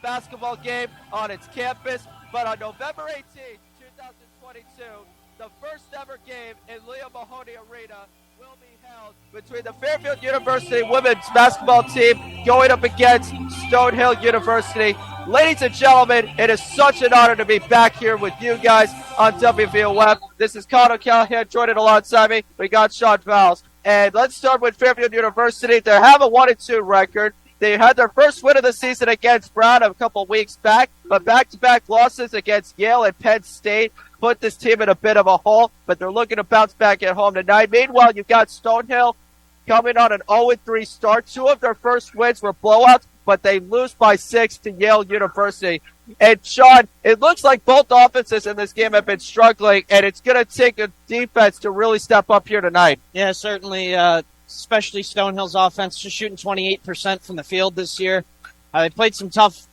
basketball game on its campus. But on November 18th, 2022, the first ever game in Leo Mahoney Arena will be held between the Fairfield University women's basketball team going up against Stonehill University. Ladies and gentlemen, it is such an honor to be back here with you guys on WVOF. This is Connor Callahan joining alongside me. We got Sean Fowles. And let's start with Fairfield University. They have a 1-2 record. They had their first win of the season against Brown a couple weeks back, but back-to-back losses against Yale and Penn State put this team in a bit of a hole, but they're looking to bounce back at home tonight. Meanwhile, you've got Stonehill coming on an 0-3 start. Two of their first wins were blowouts, but they lose by 6 to Yale University. And, Sean, it looks like both offenses in this game have been struggling, and it's going to take a defense to really step up here tonight. Yeah, certainly, especially Stonehill's offense, just shooting 28% from the field this year. They played some tough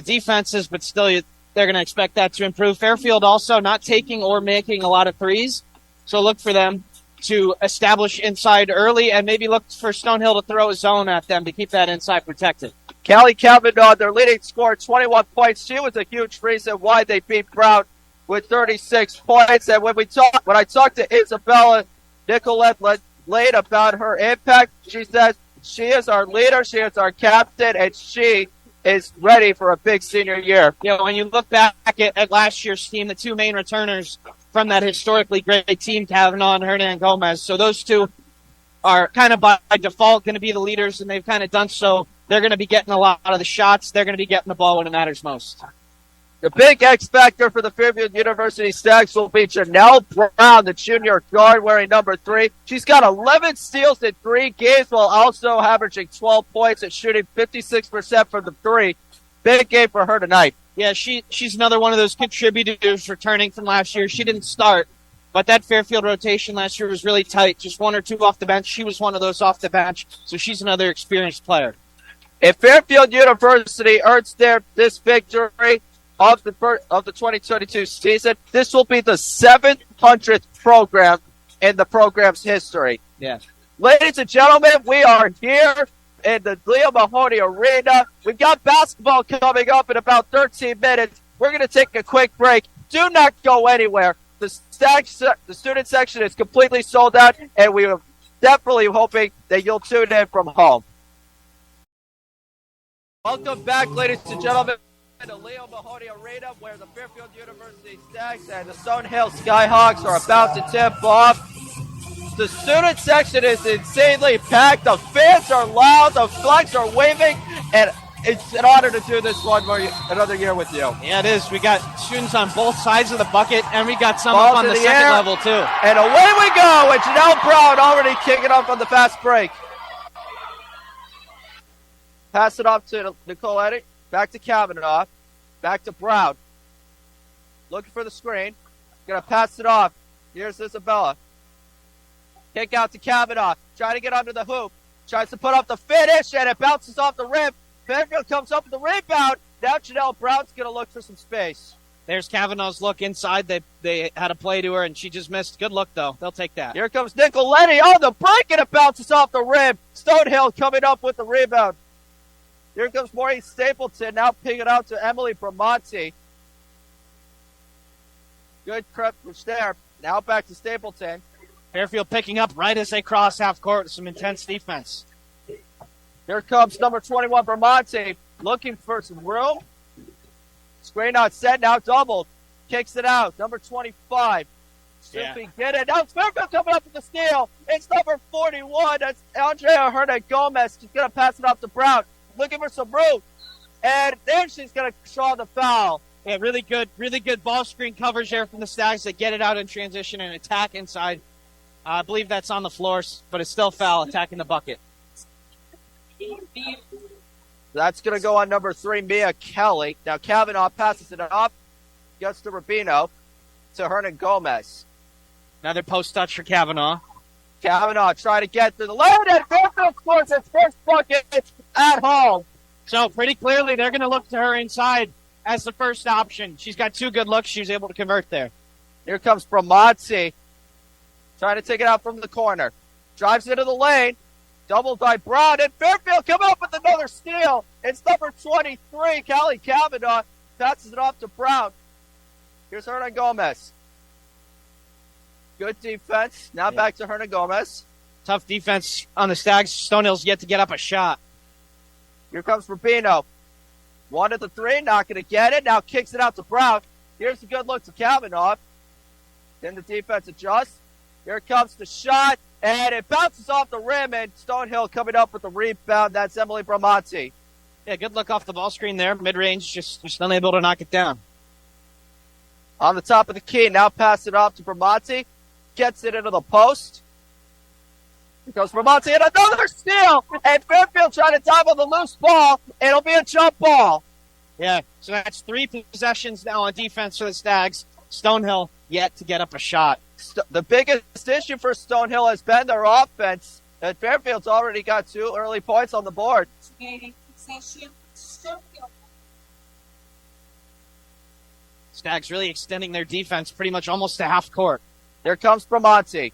defenses, but still they're going to expect that to improve. Fairfield also not taking or making a lot of threes, so look for them to establish inside early and maybe look for Stonehill to throw a zone at them to keep that inside protected. Callie Kavanaugh, their leading scorer, 21 points. She was a huge reason why they beat Brown with 36 points. And when I talked to Isabella Nicolette Lane about her impact, she says she is our leader, she is our captain, and she is ready for a big senior year. You know, when you look back at last year's team, the two main returners from that historically great team, Kavanaugh and Hernan Gomez, so those two are kind of by default going to be the leaders, and they've kind of done so. They're going to be getting a lot of the shots. They're going to be getting the ball when it matters most. The big X factor for the Fairfield University Stags will be Janelle Brown, the junior guard wearing number 3. She's got 11 steals in 3 games while also averaging 12 points and shooting 56% from the 3. Big game for her tonight. Yeah, she's another one of those contributors returning from last year. She didn't start, but that Fairfield rotation last year was really tight. Just 1 or 2 off the bench. She was one of those off the bench, so she's another experienced player. If Fairfield University earns this victory of the 2022 season, this will be the 700th program in the program's history. Yeah. Ladies and gentlemen, we are here in the Leo Mahoney Arena. We've got basketball coming up in about 13 minutes. We're going to take a quick break. Do not go anywhere. The student section is completely sold out, and we are definitely hoping that you'll tune in from home. Welcome back, ladies and gentlemen, to Leo Mahoney Arena, where the Fairfield University Stags and the Stonehill Skyhawks are about to tip off. The student section is insanely packed. The fans are loud. The flags are waving, and it's an honor to do this another year with you. Yeah, it is. We got students on both sides of the bucket, and we got some up on the second level, too. And away we go with Janelle Brown already kicking off on the fast break. Pass it off to Nicolette. Back to Kavanaugh. Back to Brown. Looking for the screen. Going to pass it off. Here's Isabella. Kick out to Kavanaugh. Trying to get under the hoop. Tries to put up the finish, and it bounces off the rim. Fairfield comes up with the rebound. Now Janelle Brown's going to look for some space. There's Kavanaugh's look inside. They had a play to her, and she just missed. Good look, though. They'll take that. Here comes Nicoletti. Oh, the break, and it bounces off the rim. Stonehill coming up with the rebound. Here comes Maureen Stapleton, now picking it out to Emily Bramonti. Good crutch there. Now back to Stapleton. Fairfield picking up right as they cross half court with some intense defense. Here comes number 21, Bramonti, looking for some room. Screen out set, now doubled. Kicks it out. Number 25. Simply get it. Now it's Fairfield coming up with the steal. It's number 41. That's Andrea Hernan Gomez. She's going to pass it off to Brown. Looking for some room. And then she's going to draw the foul. Yeah, really good ball screen coverage there from the Stags that get it out in transition and attack inside. I believe that's on the floor, but it's still foul attacking the bucket. That's going to go on number 3, Mia Kelly. Now Kavanaugh passes it off. Gets to Rubino. To Hernan Gomez. Another post touch for Kavanaugh. Kavanaugh trying to get through the lane, and Fairfield scores its first bucket at home. So pretty clearly they're going to look to her inside as the first option. She's got 2 good looks. She was able to convert there. Here comes Bramonti trying to take it out from the corner. Drives into the lane. Doubled by Brown, and Fairfield come up with another steal. It's number 23, Callie Kavanaugh, passes it off to Brown. Here's Hernan Gomez. Good defense. Now back to Hernan Gomez. Tough defense on the Stags. Stonehill's yet to get up a shot. Here comes Rubino. One at the three, not going to get it. Now kicks it out to Brown. Here's a good look to Kavanaugh. Then the defense adjusts. Here comes the shot, and it bounces off the rim, and Stonehill coming up with the rebound. That's Emily Bramante. Yeah, good look off the ball screen there. Mid-range, just unable to knock it down. On the top of the key, now pass it off to Bramante. Gets it into the post. Here goes Bramante, and another steal! And Fairfield trying to dive on the loose ball. It'll be a jump ball. Yeah, so that's 3 possessions now on defense for the Stags. Stonehill yet to get up a shot. The biggest issue for Stonehill has been their offense, and Fairfield's already got 2 early points on the board. Stags really extending their defense pretty much almost to half court. Here comes Bramante.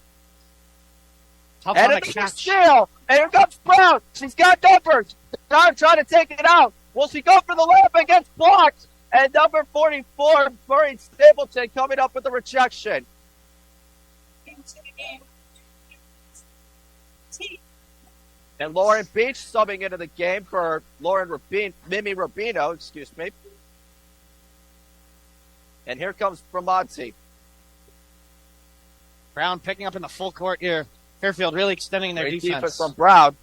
Tough And on it's the a catch. steal. And here comes Brown. She's got numbers. Brown trying to take it out. Will she go for the layup against blocked? And number 44, Maureen Stapleton, coming up with the rejection. And Lauren Beach subbing into the game for Mimi Rubino, excuse me. And here comes Bramante. Brown picking up in the full court here. Fairfield really extending their Great defense. from Brown.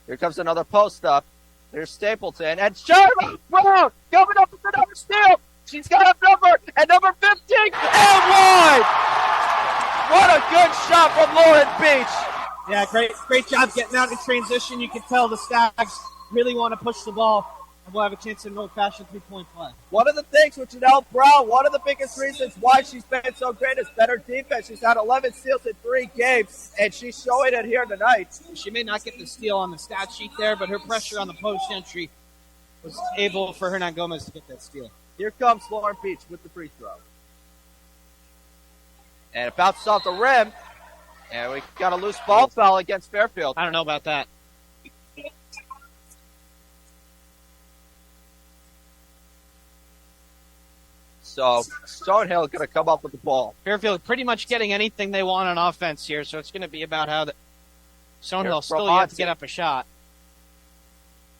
Here comes another post-up. There's Stapleton. And Sherman Brown coming up with another steal. She's got a number. And number 15. And one! What a good shot from Lauren Beach. Yeah, great job getting out in transition. You can tell the Stags really want to push the ball, and we'll have a chance in an old-fashioned three-point play. One of the things with Janelle Brown, one of the biggest reasons why she's been so great is better defense. She's had 11 steals in 3 games, and she's showing it here tonight. She may not get the steal on the stat sheet there, but her pressure on the post entry was able for Hernan Gomez to get that steal. Here comes Lauren Beach with the free throw. And it bounces off the rim. And we got a loose ball foul against Fairfield. I don't know about that. So Stonehill going to come up with the ball. Fairfield pretty much getting anything they want on offense here, so it's going to be about how the Stonehill still yet to get up a shot.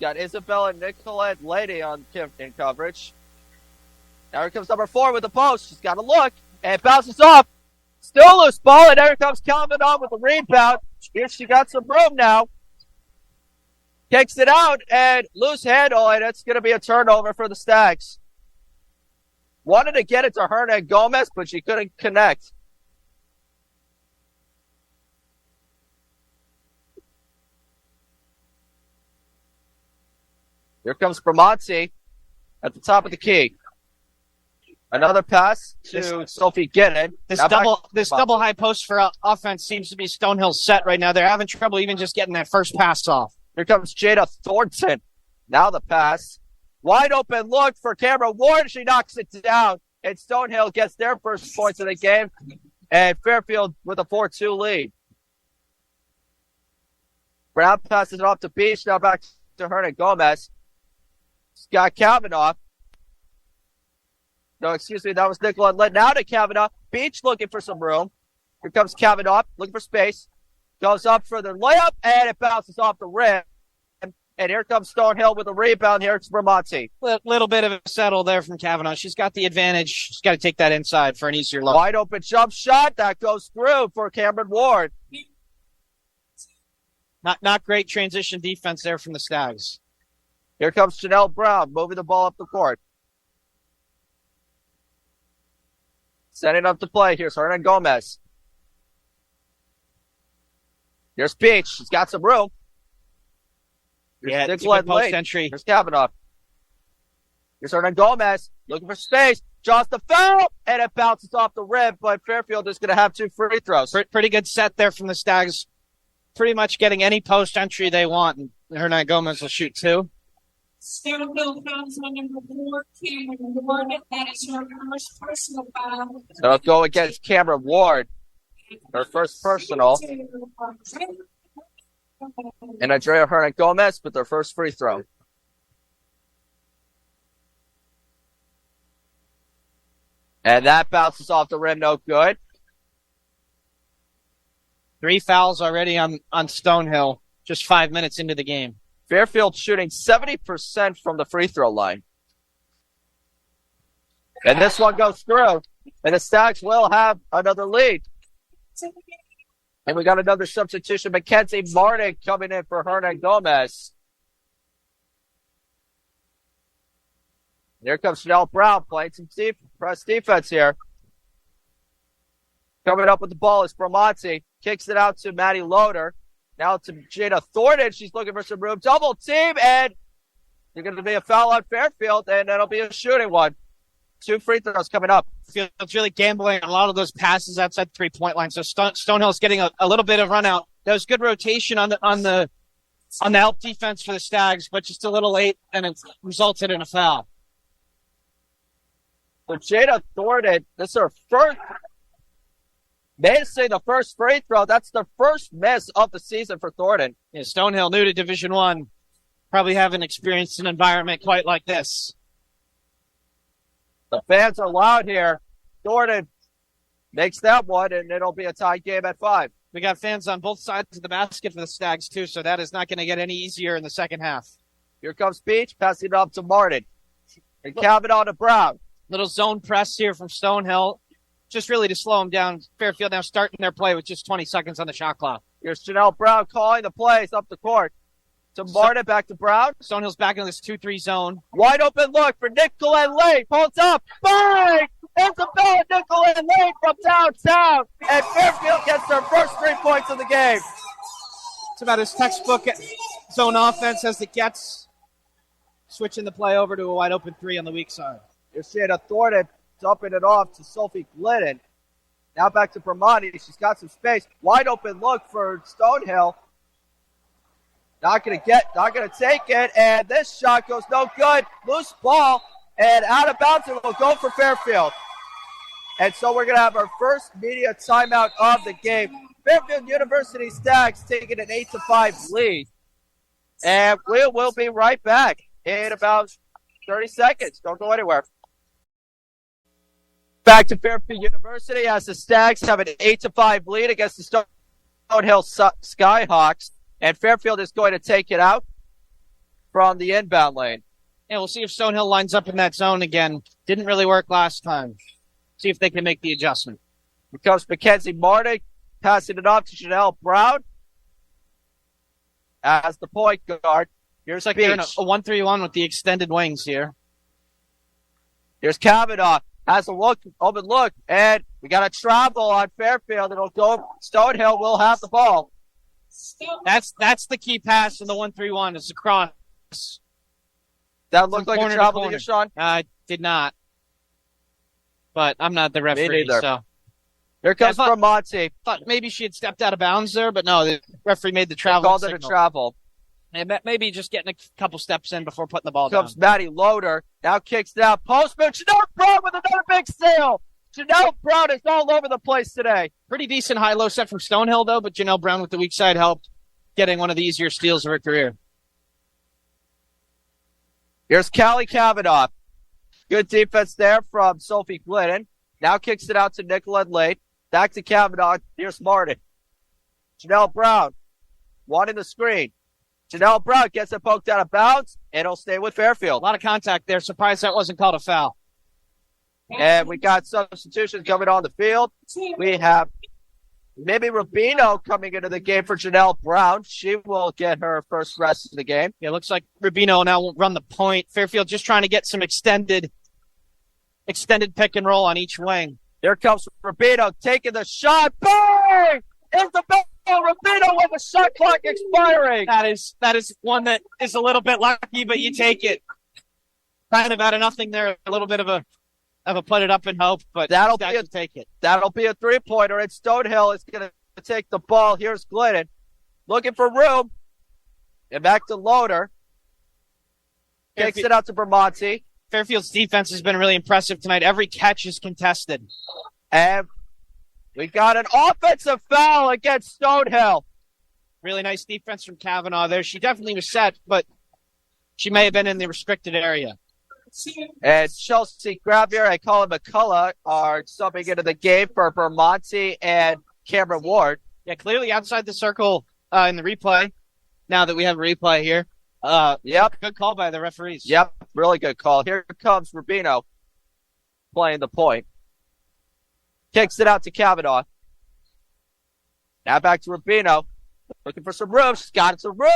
Got Isabella Nicolette Lady in coverage. Now here comes number 4 with the post. She's got a look, and it bounces off. Still loose ball, and there comes Calvin on with the rebound. Here she got some room now. Kicks it out, and loose handle, and it's going to be a turnover for the Stags. Wanted to get it to Hernan Gomez, but she couldn't connect. Here comes Bramante at the top of the key. Another pass to Sophie Ginnon. This double high post for offense seems to be Stonehill's set right now. They're having trouble even just getting that first pass off. Here comes Jada Thornton. Now the pass. Wide open look for Cameron Ward. She knocks it down. And Stonehill gets their first points of the game. And Fairfield with a 4-2 lead. Brown passes it off to Beach. Now back to Hernan Gomez. Scott Kavanaugh. No, excuse me, that was Nicola Lynn. Now to Kavanaugh. Beach looking for some room. Here comes Kavanaugh, looking for space. Goes up for the layup, and it bounces off the rim. And here comes Stonehill with a rebound. Here it's Bramante. Little bit of a settle there from Kavanaugh. She's got the advantage. She's got to take that inside for an easier look. Wide open jump shot. That goes through for Cameron Ward. Not great transition defense there from the Stags. Here comes Janelle Brown, moving the ball up the court. Setting up to play. Here's Hernan Gomez. Here's Beach. She's got some room. Here's Nicola post entry. Here's Kavanaugh. Here's Hernan Gomez. Looking for space. Draws the foul. And it bounces off the rim. But Fairfield is going to have 2 free throws. Pretty good set there from the Stags. Pretty much getting any post entry they want. And Hernan Gomez will shoot 2. Stonehill fouls on number 4, Cameron Ward. That is her first personal foul. So it'll go against Cameron Ward. Her first personal. And Andrea Hernan-Gomez with their first free throw. And that bounces off the rim, no good. 3 fouls already on Stonehill, just 5 minutes into the game. Fairfield shooting 70% from the free throw line. And this one goes through. And the Stags will have another lead. And we got another substitution. Mackenzie Martin coming in for Hernan Gomez. Here comes Chanel Brown playing some press defense here. Coming up with the ball is Bramante. Kicks it out to Maddie Loader. Now to Jada Thornton. She's looking for some room. Double team, and there's going to be a foul on Fairfield, and that'll be a shooting one. 2 free throws coming up. It's really gambling on a lot of those passes outside the 3-point line. So Stonehill's getting a little bit of run out. That was good rotation on the help defense for the Stags, but just a little late, and it resulted in a foul. So Jada Thornton, this is her first. May say the first free throw. That's the first miss of the season for Thornton. Yeah, Stonehill, new to Division I, probably haven't experienced an environment quite like this. The fans are loud here. Thornton makes that one, and it'll be a tie game at 5. We got fans on both sides of the basket for the Stags, too, so that is not going to get any easier in the second half. Here comes Beach, passing it up to Martin. And Kavanaugh to Brown. Little zone press here from Stonehill, just really to slow them down. Fairfield now starting their play with just 20 seconds on the shot clock. Here's Janelle Brown calling the plays up the court. To Martin, back to Brown. Stonehill's back in this 2-3 zone. Wide open look for Nicolette Lane. Pulls up. Bang! Isabella Nicolette Lane from downtown. And Fairfield gets their first 3 points of the game. It's about his textbook zone offense as it gets. Switching the play over to a wide open 3 on the weak side. Here's Shayna Thornton dumping it off to Sophie Glidden. Now back to Bramante. She's got some space. Wide open look for Stonehill. Not going to take it, and this shot goes no good. Loose ball, and out of bounds, it will go for Fairfield. And so we're going to have our first media timeout of the game. Fairfield University Stags taking an 8-5 lead. And we will be right back in about 30 seconds. Don't go anywhere. Back to Fairfield University as the Stags have an 8-5 lead against the Stonehill Skyhawks. And Fairfield is going to take it out from the inbound lane. Yeah, we'll see if Stonehill lines up in that zone again. Didn't really work last time. See if they can make the adjustment. Here comes Mackenzie Martin, passing it off to Janelle Brown as the point guard. Here's like they're in a 1-3-1 with the extended wings here. Here's Kavanaugh. Has a look, open look, and we got a travel on Fairfield. It'll go. Stonehill will have the ball. That's the key pass in the 1-3-1 is the cross. That looked like a travel to you, Sean? Did not. But I'm not the referee, so. Here comes Bramante. Thought maybe she had stepped out of bounds there, but no, the referee made the travel. Called it a travel. And maybe just getting a couple steps in before putting the ball down. Comes Maddie Loader. Now kicks it out. Post move. Janelle Brown with another big steal. Janelle Brown is all over the place today. Pretty decent high-low set from Stonehill, though, but Janelle Brown with the weak side helped getting one of the easier steals of her career. Here's Callie Kavanaugh. Good defense there from Sophie Glidden. Now kicks it out to Nicolette Late. Back to Kavanaugh. Here's Martin. Janelle Brown wanting the screen. Janelle Brown gets it poked out of bounds, and it'll stay with Fairfield. A lot of contact there. Surprised that wasn't called a foul. And we got substitutions coming on the field. We have maybe Rubino coming into the game for Janelle Brown. She will get her first rest of the game. Yeah, looks like Rubino now will run the point. Fairfield just trying to get some extended pick and roll on each wing. Here comes Rubino taking the shot. Bang! Isabella Rubino with the shot clock expiring. That is one that is a little bit lucky, but you take it. Kind of out of nothing there. A little bit of a put it up and hope, but take it. That'll be a 3-pointer. And Stonehill is going to take the ball. Here's Glidden looking for room. And back to Loader. Kicks it out to Bramante. Fairfield's defense has been really impressive tonight. Every catch is contested. And we got an offensive foul against Stonehill. Really nice defense from Kavanaugh there. She definitely was set, but she may have been in the restricted area. And Chelsea Gravier and Colin McCullough are subbing into the game for Vermonti and Cameron Ward. Yeah, clearly outside the circle in the replay. Now that we have a replay here. Yep. Good call by the referees. Yep, really good call. Here comes Rubino playing the point. Kicks it out to Kavanaugh. Now back to Rubino. Looking for some room. She's got some room.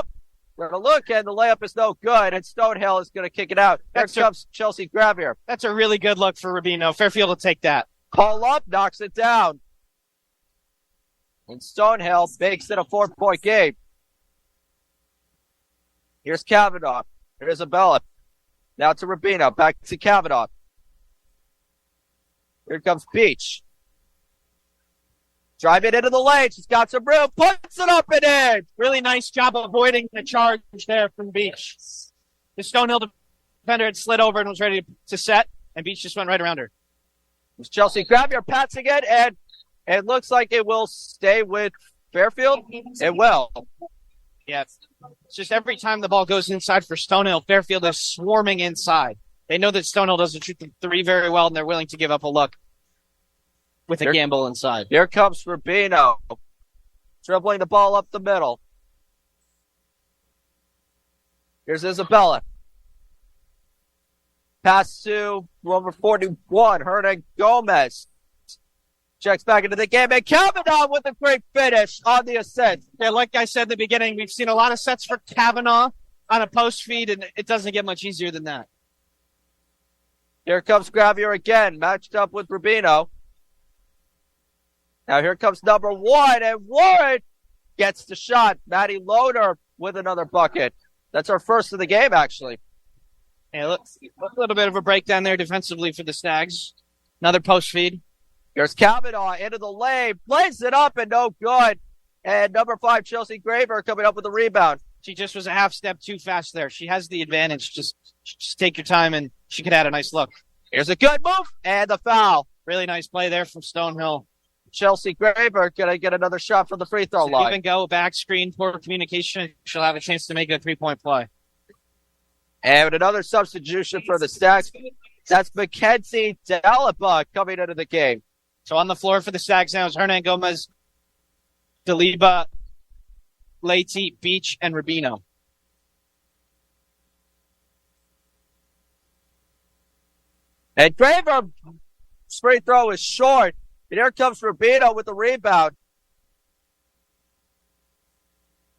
We're going to look, and the layup is no good, and Stonehill is going to kick it out. Here comes Chelsea Gravier. That's a really good look for Rubino. Fairfield will take that. Call up, knocks it down. And Stonehill makes it a 4-point game. Here's Kavanaugh. Here's Isabella. Now to Rubino. Back to Kavanaugh. Here comes Beach. Driving into the lane. She's got some room. Puts it up and in. Really nice job avoiding the charge there from Beach. The Stonehill defender had slid over and was ready to set, and Beach just went right around her. It's Chelsea Gravier passing it, and it looks like it will stay with Fairfield. It will. Yeah, it's just every time the ball goes inside for Stonehill, Fairfield is swarming inside. They know that Stonehill doesn't shoot the three very well, and they're willing to give up a look with a gamble inside. Here comes Rubino. Dribbling the ball up the middle. Here's Isabella. Pass to number 41, Hernan Gomez. Checks back into the game, and Kavanaugh with a great finish on the assist. Yeah, like I said in the beginning, we've seen a lot of sets for Kavanaugh on a post feed, and it doesn't get much easier than that. Here comes Gravier again, matched up with Rubino. Now here comes number 1, and Warren gets the shot. Maddie Loader with another bucket. That's our first of the game, actually. Yeah, a little bit of a breakdown there defensively for the Stags. Another post feed. Here's Kavanaugh into the lane, plays it up and no good. And number 5, Chelsea Graver coming up with the rebound. She just was a half step too fast there. She has the advantage. Just take your time, and she could add a nice look. Here's a good move, and the foul. Really nice play there from Stonehill. Chelsea Graver going to get another shot from the free throw line. Even go, back screen, poor communication. She'll have a chance to make it a 3-point play. And another substitution for the Stags. That's Mackenzie Dalaba coming into the game. So on the floor for the Stags now is Hernan Gomez, Daliba, Leite, Beach, and Rubino. And Graver, free throw is short. And here comes Rubino with the rebound.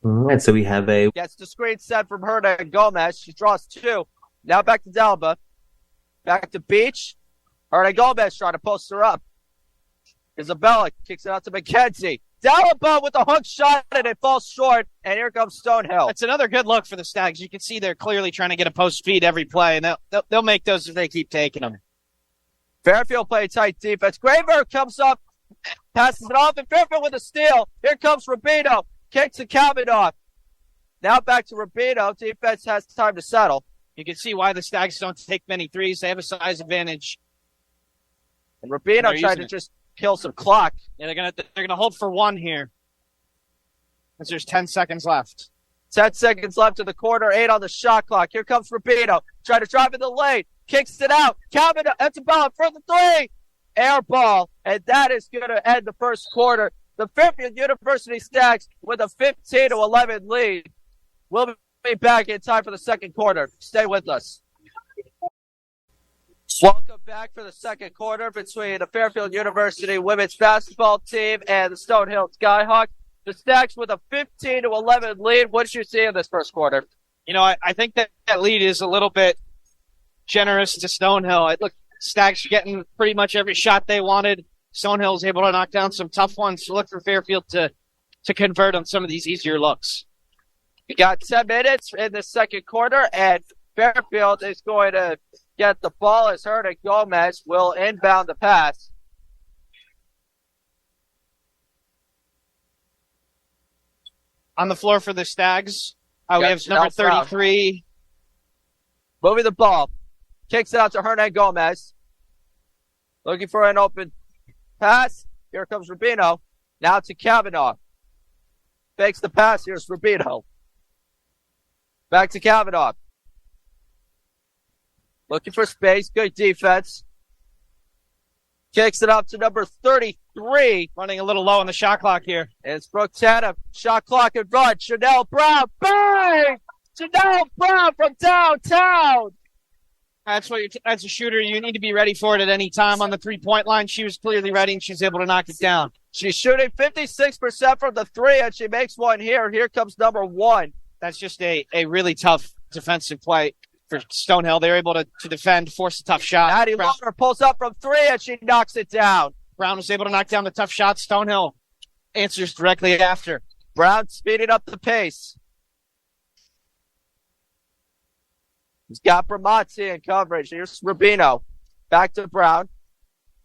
All right, so we have a... Gets the screen set from Hernan Gomez. She draws 2. Now back to Dalba. Back to Beach. Hernan Gomez trying to post her up. Isabella kicks it out to Mackenzie. Dalba with a hook shot, and it falls short. And here comes Stonehill. That's another good look for the Stags. You can see they're clearly trying to get a post feed every play, and they'll make those if they keep taking them. Fairfield playing tight defense. Graver comes up, passes it off, and Fairfield with a steal. Here comes Rubino. Kicks to Kavanaugh. Now back to Rubino. Defense has time to settle. You can see why the Stags don't take many threes. They have a size advantage. And Rubino trying to just kill some clock. Yeah, they're gonna hold for 1 here, as there's 10 seconds left. 10 seconds left in the quarter, 8 on the shot clock. Here comes Rubino, trying to drive in the lane, kicks it out. Kavanaugh, Isabella for the 3. Air ball, and that is going to end the first quarter. The Fairfield University Stags with a 15-11 lead. We'll be back in time for the second quarter. Stay with us. Welcome back for the second quarter between the Fairfield University women's basketball team and the Stonehill Skyhawks. The Stags with a 15-11 lead. What did you see in this first quarter? You know, I think that lead is a little bit generous to Stonehill. Look, Stags getting pretty much every shot they wanted. Stonehill was able to knock down some tough ones. So look for Fairfield to convert on some of these easier looks. We got 10 minutes in the second quarter, and Fairfield is going to get the ball as Hernan Gomez will inbound the pass. On the floor for the Stags, we have number 33. Moving the ball. Kicks it out to Hernan Gomez. Looking for an open pass. Here comes Rubino. Now to Kavanaugh. Fakes the pass. Here's Rubino. Back to Kavanaugh. Looking for space. Good defense. Kicks it up to number 33. Running a little low on the shot clock here. And it's Brooke Tatum. Shot clock and run. Chanel Brown. Bang! Chanel Brown from downtown. That's what as a shooter, you need to be ready for it at any time on the three-point line. She was clearly ready, and she's able to knock it down. She's shooting 56% from the three, and she makes one here. Here comes number 1. That's just a really tough defensive play for Stonehill. They're able to defend, force a tough shot. Maddie Lauder pulls up from 3, and she knocks it down. Brown was able to knock down the tough shot. Stonehill answers directly after. Brown speeding up the pace. He's got Bramante in coverage. Here's Rubino. Back to Brown.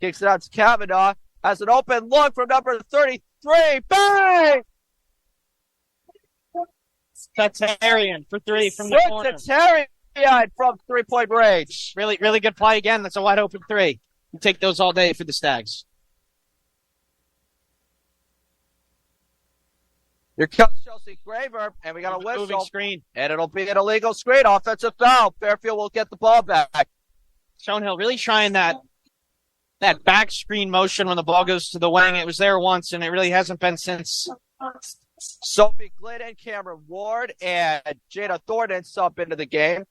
Kicks it out to Kavanaugh. Has an open look from number 33. Bang! Tatarian for 3 from the corner. Tatarian from three-point range. Really, really good play again. That's a wide open 3. You take those all day for the Stags. Here comes Chelsea Graver, and we got a whistle. Moving screen. And it'll be an illegal screen. Offensive foul. Fairfield will get the ball back. Stonehill really trying that back screen motion when the ball goes to the wing. It was there once, and it really hasn't been since. Sophie Glidden, Cameron Ward, and Jada Thornton sub into the game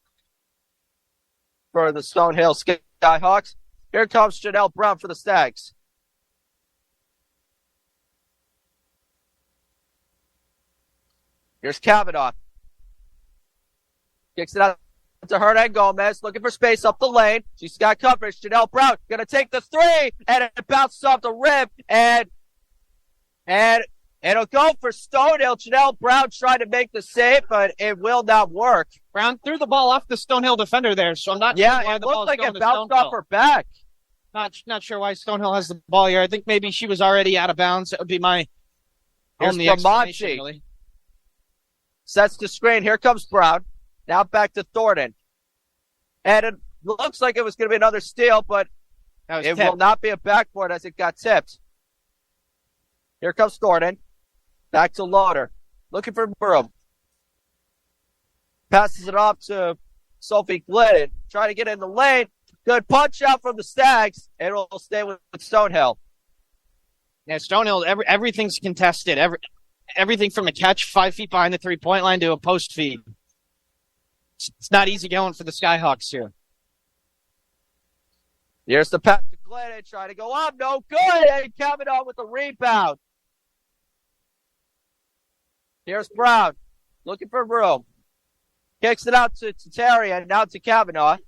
for the Stonehill Skyhawks. Here comes Janelle Brown for the Stags. Here's Kavanaugh. Kicks it out to Hernan Gomez, looking for space up the lane. She's got coverage. Janelle Brown going to take the 3, and it bounces off the rim, and it'll go for Stonehill. Janelle Brown trying to make the save, but it will not work. Brown threw the ball off the Stonehill defender there, so I'm not sure why it the looked ball's like going it to bounced Stonehill. off her back. Not sure why Stonehill has the ball here. I think maybe she was already out of bounds. That would be my only explanation, really. Sets the screen. Here comes Brown. Now back to Thornton. And it looks like it was going to be another steal, but it will not be a backboard as it got tipped. Here comes Thornton. Back to Lauder. Looking for Burham. Passes it off to Sophie Glidden. Trying to get in the lane. Good punch out from the Stags. And it will stay with Stonehill. Yeah, Stonehill, everything's contested. Everything from a catch 5 feet behind the three-point line to a post feed. It's not easy going for the Skyhawks here. Here's the pass to Glennon. Trying to go up. No good. And Kavanaugh with the rebound. Here's Brown. Looking for room. Kicks it out to Tatarian. Now to Kavanaugh.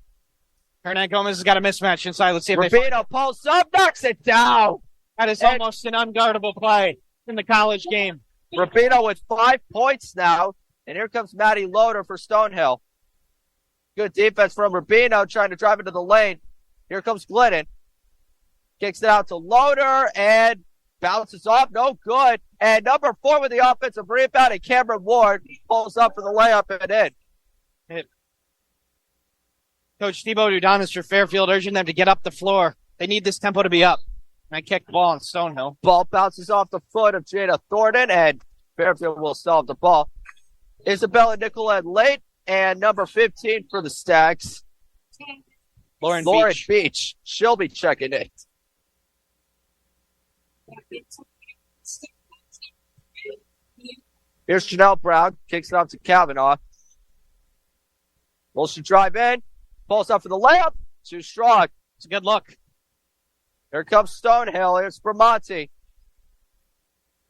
Hernan Gomez has got a mismatch inside. Let's see if Rubino pulls up. Knocks it down. That is almost an unguardable play in the college game. Rubino with 5 points now. And here comes Maddie Loader for Stonehill. Good defense from Rubino trying to drive into the lane. Here comes Glidden. Kicks it out to Loader and bounces off. No good. And number 4 with the offensive rebound, and Cameron Ward pulls up for the layup and in. Coach Thibaut Dudanis for Fairfield urging them to get up the floor. They need this tempo to be up. And I kick the ball on Stonehill. Ball bounces off the foot of Jada Thornton, and Fairfield will still have the ball. Isabella Nicolette late, and number 15 for the Stags, Lauren Beach. She'll be checking it. Here's Janelle Brown. Kicks it off to Kavanaugh. Will she drive in? Pulls up for the layup. Too strong. It's a good look. Here comes Stonehill. Here's Bramante.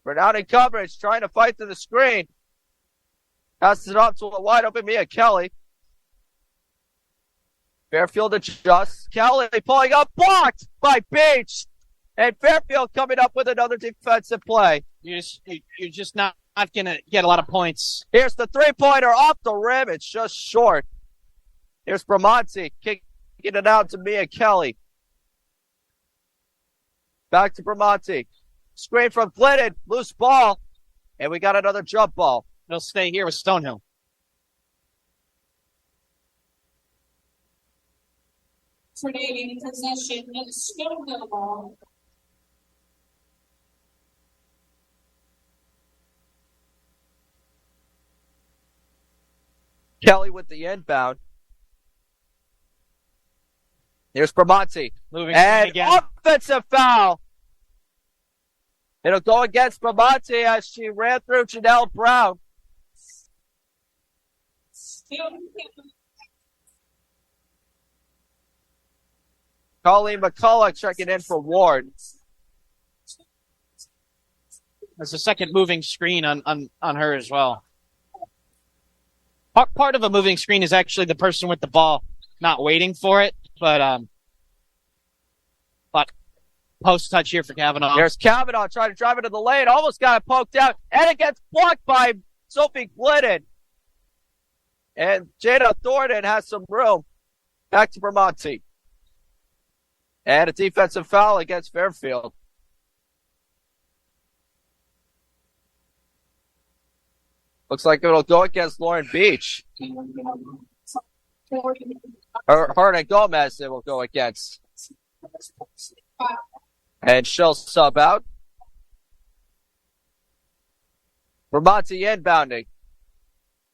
Bernard in coverage, trying to fight through the screen. Passes it off to a wide open Mia Kelly. Fairfield adjusts. Kelly pulling up, blocked by Beach. And Fairfield coming up with another defensive play. You're just not going to get a lot of points. Here's the three-pointer off the rim. It's just short. Here's Bramante kicking it out to Mia Kelly. Back to Bramante. Screen from Glidden. Loose ball. And we got another jump ball. They'll stay here with Stonehill. Trading possession of Stonehill ball. Kelly with the inbound. Here's Bramante. Moving And again. offensive foul. It'll go against Bramante as she ran through Janelle Brown. Colleen McCulloch checking in for Ward. There's a second moving screen on her as well. Part of a moving screen is actually the person with the ball not waiting for it, but post touch here for Kavanaugh. There's Kavanaugh trying to drive into the lane, almost got it poked out, and it gets blocked by Sophie Glidden. And Jada Thornton has some room. Back to Bramante. And a defensive foul against Fairfield. Looks like it'll go against Lauren Beach. Her and Gomez it will go against. And she'll sub out. Bramante inbounding.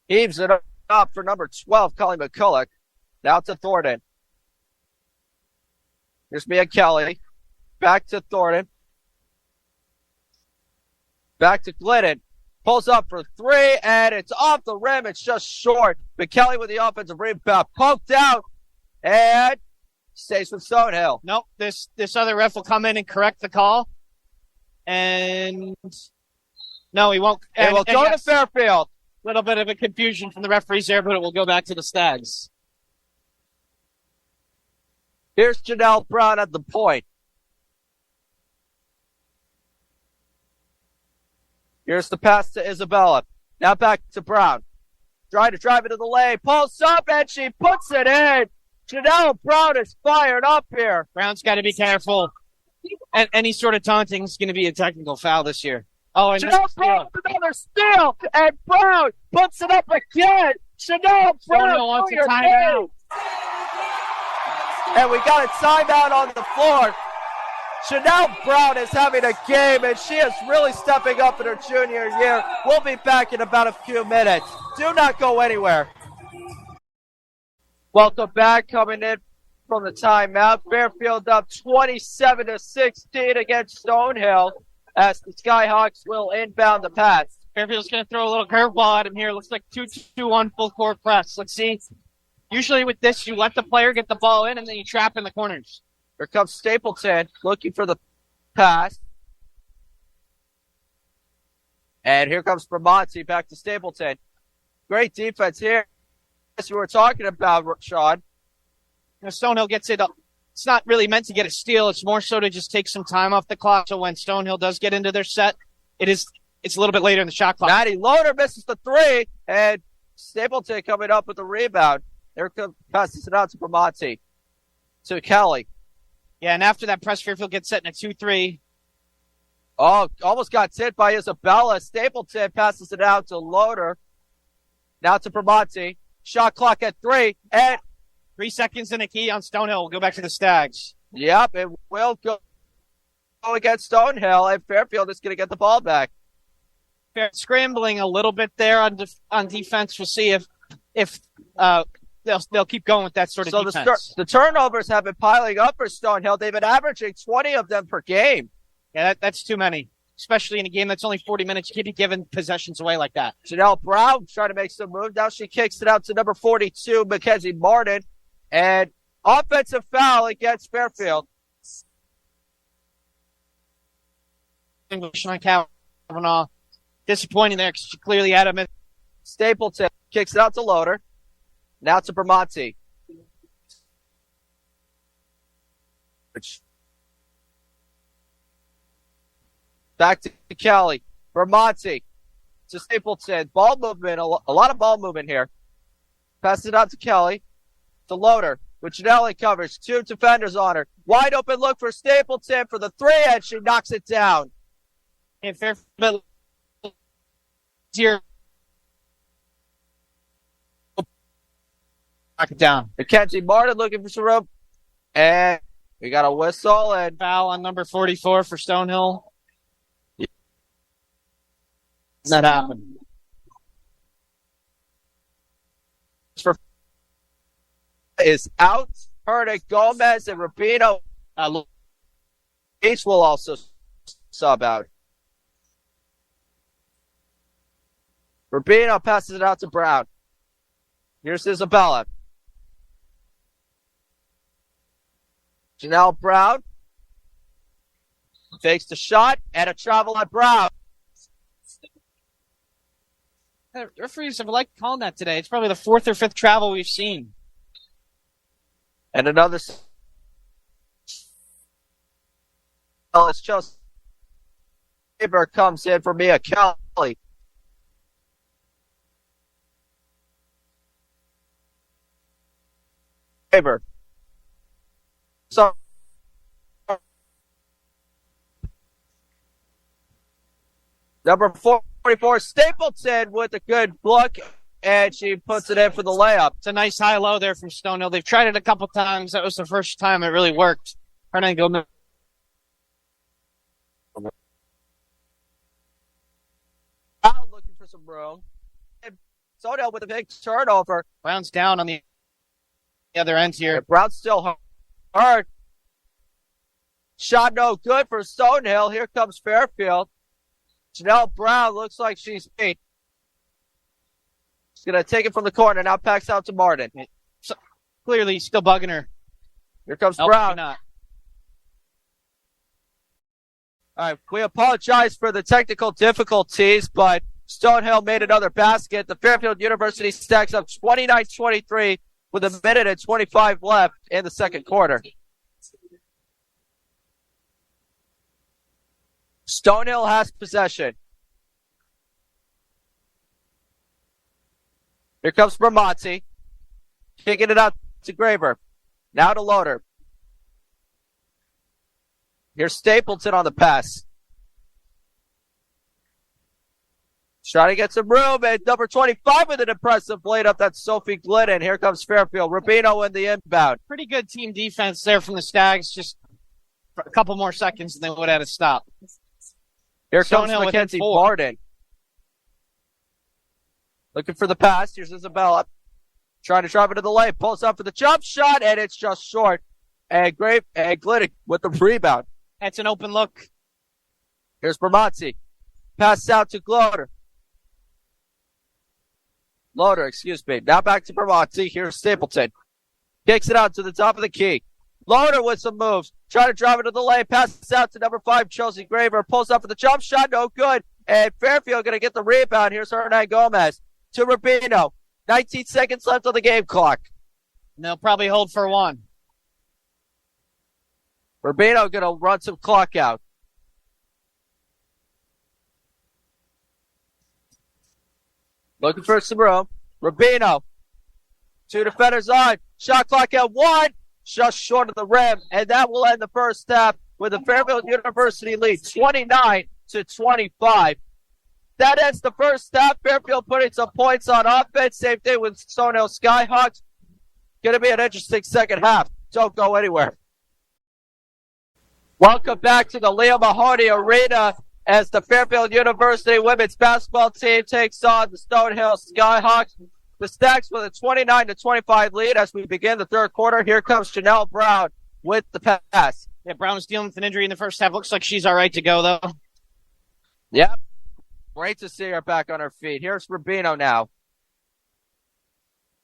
Heaves it up for number 12, Colleen McCulloch. Now to Thornton. Here's Mia Kelly. Back to Thornton. Back to Glidden. Pulls up for three, and it's off the rim. It's just short. But Kelly with the offensive rebound. Poked out, and stays with Stonehill. Nope, this other ref will come in and correct the call. And no, he won't. It will go to Fairfield. Little bit of a confusion from the referees there, but it will go back to the Stags. Here's Janelle Brown at the point. Here's the pass to Isabella. Now back to Brown. Trying to drive into the lane. Pulls up and she puts it in. Janelle Brown is fired up here. Brown's got to be careful. And any sort of taunting is going to be a technical foul this year. Oh, and Janelle Brown with another steal. And Brown puts it up again. Janelle Brown. Wants a timeout. And we got a timeout on the floor. Janelle Brown is having a game, and she is really stepping up in her junior year. We'll be back in about a few minutes. Do not go anywhere. Welcome back, coming in from the timeout. Fairfield up 27-16 against Stonehill as the Skyhawks will inbound the pass. Fairfield's going to throw a little curveball at him here. Looks like 2-2-1 full court press. Let's see. Usually with this, you let the player get the ball in, and then you trap in the corners. Here comes Stapleton looking for the pass. And here comes Bramante back to Stapleton. Great defense here. As we were talking about, Sean. Stonehill gets it up. It's not really meant to get a steal. It's more so to just take some time off the clock. So when Stonehill does get into their set, it's a little bit later in the shot clock. Maddie Loader misses the three, and Stapleton coming up with the rebound. There comes, passes it out to Bramante. To Kelly. Yeah, and after that press, Fairfield gets set in a 2-3. Oh, almost got hit by Isabella. Stapleton passes it out to Loader. Now to Bramante. Shot clock at 3, and 3 seconds in a key on Stonehill. We'll go back to the Stags. Yep, it will go against Stonehill, and Fairfield is going to get the ball back. Scrambling a little bit there on defense. We'll see if they'll keep going with that sort of defense. The turnovers have been piling up for Stonehill. They've been averaging 20 of them per game. Yeah, that's too many, especially in a game that's only 40 minutes. You can't be giving possessions away like that. Janelle Brown trying to make some moves. Now she kicks it out to number 42, Mackenzie Martin. And offensive foul against Fairfield. English on Kavanaugh. Disappointing there because she clearly had him. Stapleton kicks it out to Loader. Now to Bramante. Back to Kelly. Bramante to Stapleton. Ball movement. A lot of ball movement here. Passes it out to Kelly. To Loader. With Janelle covers. 2 defenders on her. Wide open look for Stapleton for the 3, and she knocks it down. And Fairfield here. Knock it down. Mackenzie Martin looking for some room. And we got a whistle and foul on number 44 for Stonehill. That happened. for is out. Hernan Gomez and Rubino. Luis will also sub out. Rubino passes it out to Brown. Here's Isabella. Janelle Brown takes the shot and a travel on Brown. Referees have liked calling that today. It's probably the fourth or fifth travel we've seen. And another. It's Chelsea. Faber comes in for Mia Kelly. Faber. So. Number 44, Stapleton with a good look, and she puts it in for the layup. It's a nice high-low there from Stonehill. They've tried it a couple times. That was the first time it really worked. Hernan Gomez. Looking for some room. And Stonehill with a big turnover. Brown's down on the other end here. Brown's still hard. Shot no good for Stonehill. Here comes Fairfield. Janelle Brown looks like she's beat. She's going to take it from the corner. Now packs out to Martin. So, clearly still bugging her. Here comes Brown. Not. All right, we apologize for the technical difficulties, but Stonehill made another basket. The Fairfield University stacks up 29-23 with a minute and 25 left in the second quarter. Stonehill has possession. Here comes Bramante. Kicking it out to Graver. Now to Loader. Here's Stapleton on the pass. Trying to get some room, and number 25 with an impressive blade up. That's Sophie Glidden. Here comes Fairfield. Rubino in the inbound. Pretty good team defense there from the Stags. Just for a couple more seconds and they would have had to stop. Here comes Stonehill Mackenzie within 4. Barden. Looking for the pass. Here's Isabella. Trying to drive it to the lane. Pulls up for the jump shot, and it's just short. And Glidden with the rebound. That's an open look. Here's Bramante. Pass out to Loader. Excuse me. Now back to Bramante. Here's Stapleton. Kicks it out to the top of the key. Loader with some moves. Trying to drive it to the lane. Passes out to number 5, Chelsea Graver. Pulls up for the jump shot. No good. And Fairfield going to get the rebound. Here's Hernan Gomez to Rubino. 19 seconds left on the game clock. And they'll probably hold for one. Rubino going to run some clock out. Looking for some room. Rubino. 2 defenders on. Shot clock at 1. Just short of the rim. And that will end the first half with the Fairfield University lead 29-25. That ends the first half. Fairfield putting some points on offense. Same thing with Stonehill Skyhawks. Going to be an interesting second half. Don't go anywhere. Welcome back to the Leo Mahoney Arena as the Fairfield University women's basketball team takes on the Stonehill Skyhawks. The Stacks with a 29-25 lead as we begin the third quarter. Here comes Janelle Brown with the pass. Yeah, Brown was dealing with an injury in the first half. Looks like she's all right to go, though. Yep. Great to see her back on her feet. Here's Rubino now.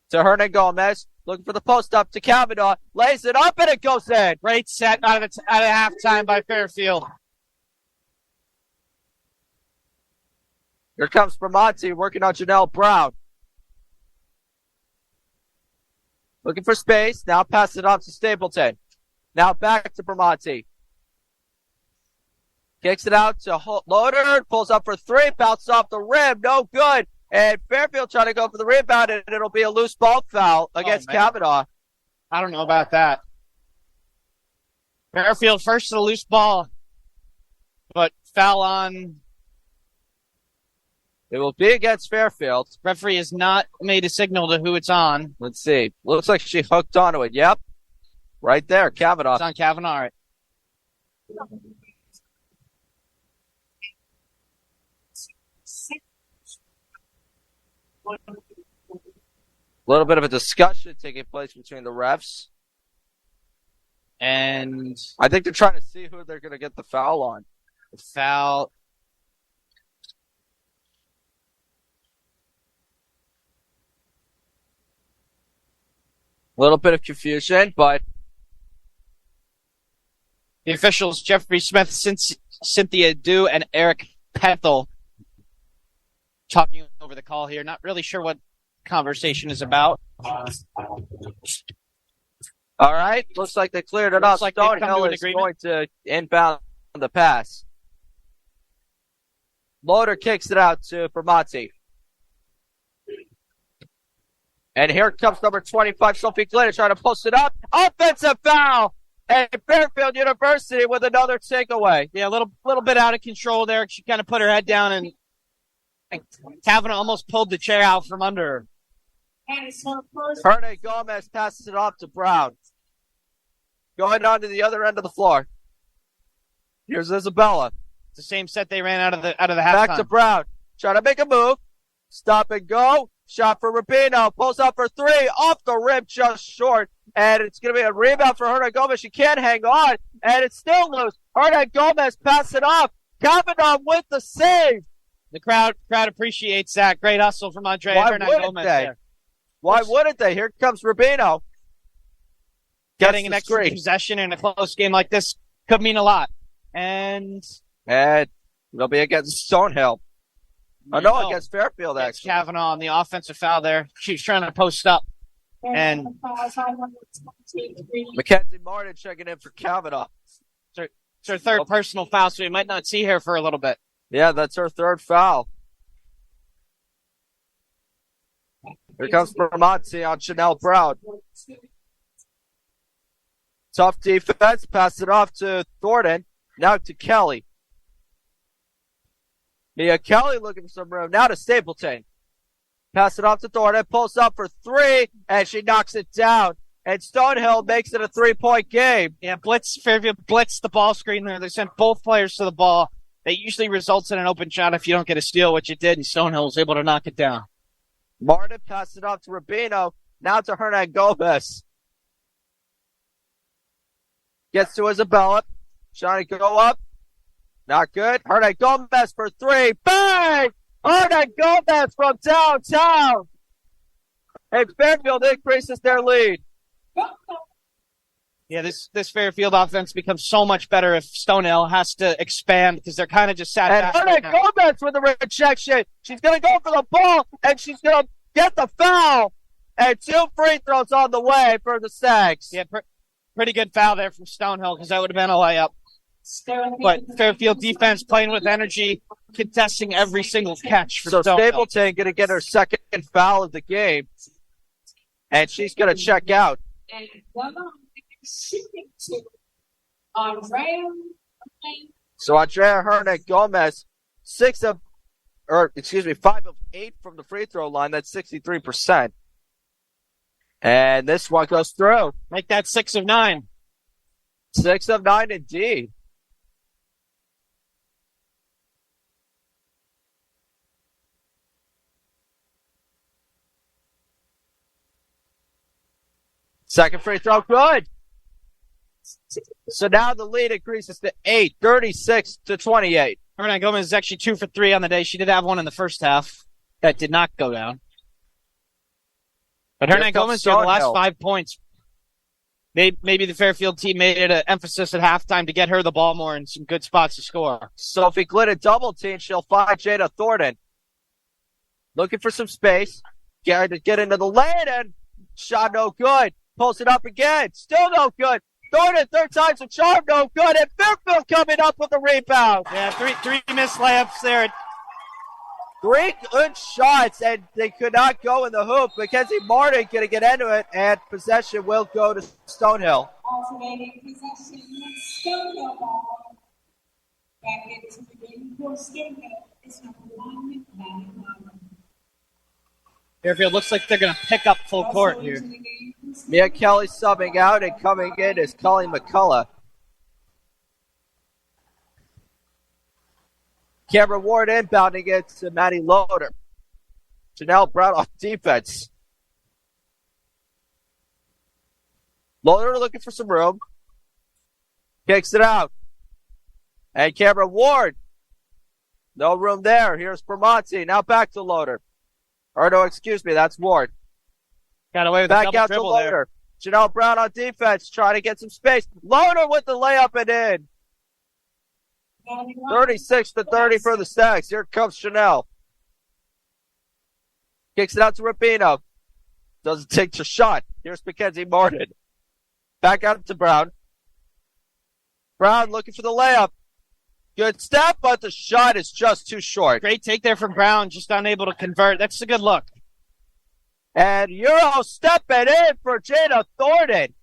To Hernan Gomez. Looking for the post up to Kavanaugh. Lays it up and it goes in. Great set out of halftime by Fairfield. Here comes Bramante working on Janelle Brown. Looking for space. Now pass it off to Stapleton. Now back to Bramante. Kicks it out to Loader. Pulls up for 3. Bounces off the rim. No good. And Fairfield trying to go for the rebound, and it'll be a loose ball foul against Kavanaugh. I don't know about that. Fairfield first to the loose ball, but foul on. It will be against Fairfield. Referee has not made a signal to who it's on. Let's see. Looks like she hooked onto it. Yep. Right there, Kavanaugh. It's on Kavanaugh. All right. little bit of a discussion taking place between the refs. And I think they're trying to see who they're going to get the foul on. the foul. A little bit of confusion, but The officials, Jeffrey Smith, Cynthia Dew, and Eric Pethel, talking over the call here. Not really sure what conversation is about. all right. Looks like they cleared it up. Looks like they've come to Stonehill an is agreement. going to inbound the pass. Loader kicks it out to Bramante. And here comes number 25, Sophie Glitter, trying to post it up. Offensive foul! And Fairfield University with another takeaway. Yeah, a little bit out of control there. She kind of put her head down, and Kavanaugh almost pulled the chair out from under her. And it's her first. Herne Gomez passes it off to Brown. Going on to the other end of the floor. Here's Isabella. It's the same set they ran out of the halftime. Back to Brown. Trying to make a move. Stop and go. Shot for Rubino. Pulls up for three. Off the rim, just short. And it's going to be a rebound for Herne Gomez. She can't hang on. And it's still loose. Herne Gomez passes it off. Kavanaugh with the save. The crowd appreciates that. Great hustle from Andrea Why Hernan wouldn't Gomez they? there. Why wouldn't they? Here comes Rubino. Getting an Gets the extra screen. possession in a close game like this could mean a lot. And it'll be against Stonehill. No, against Fairfield, That's actually. Kavanaugh on the offensive foul there. She's trying to post up. And Mackenzie Martin checking in for Kavanaugh. it's her third personal foul, so we might not see her for a little bit. Yeah, that's her third foul. Here comes Bramante on Chanel Brown. Tough defense. Pass it off to Thornton. Now to Kelly. Mia Kelly looking for some room. Now to Stapleton. Pass it off to Thornton. Pulls up for three, and she knocks it down. And Stonehill makes it a 3-point game. Yeah, Fairfield blitzed the ball screen there. They sent both players to the ball. That usually results in an open shot if you don't get a steal, which it did, and Stonehill was able to knock it down. Martin passed it off to Rubino. Now to Hernan Gomez. Gets to Isabella. Trying to go up. Not good. Hernan Gomez for three. Bang! Hernan Gomez from downtown. And Fairfield increases their lead. Yeah, this Fairfield offense becomes so much better if Stonehill has to expand because they're kind of just sat And back. Hernan right now. Gomez with the rejection. She's going to go for the ball, and she's going to get the foul. And 2 free throws on the way for the Stags. Yeah, pretty good foul there from Stonehill because that would have been a layup. But Fairfield defense playing with energy, contesting every single catch for So Stonehill. Stapleton going to get her second foul of the game. And she's going to check out. And one on shooting to Andrea. So Andrea Hernan Gomez, 5 of 8 from the free throw line. That's 63%. And this one goes through. Make that 6 of 9. 6 of 9 indeed. Second free throw, good. So now the lead increases to 8, 36-28. Hernan Gomez is actually 2 for 3 on the day. She did have one in the first half that did not go down. But Here Hernan comes Gomez here the last Stonehill. 5 points. Maybe the Fairfield team made it an emphasis at halftime to get her the ball more in some good spots to score. Sophie Glidden double team. She'll find Jada Thornton. Looking for some space. Get into the lane, and shot no good. Pulls it up again. Still no good. Thornton, third time's a charm, no good. And Fairfield coming up with a rebound. Yeah, three missed layups there. 3 good shots, and they could not go in the hoop. Mackenzie Martin going to get into it, and possession will go to Stonehill. Alternating possession, Stonehill ball. Back into the game for Stonehill is number 1, Maddie Lauer. Fairfield looks like they're going to pick up full court Also here. into the game for Mia Kelly subbing out, and coming in is Colleen McCullough. Cameron Ward inbounding it to Maddie Loader. Janelle Brown on defense. Loader looking for some room. Kicks it out. And Cameron Ward. No room there. Here's Bramante. Now back to Loader. Or no, excuse me, that's Ward. Got away with Back a double out to dribble Loader. Janelle Brown on defense, trying to get some space. Loader with the layup and in. 36-30 for the Stags. Here comes Chanel. Kicks it out to Rubino. Doesn't take the shot. Here's Mackenzie Martin. Back out to Brown. Brown looking for the layup. Good step, but the shot is just too short. Great take there from Brown, just unable to convert. That's a good look. And Euro stepping in for Jada Thornton.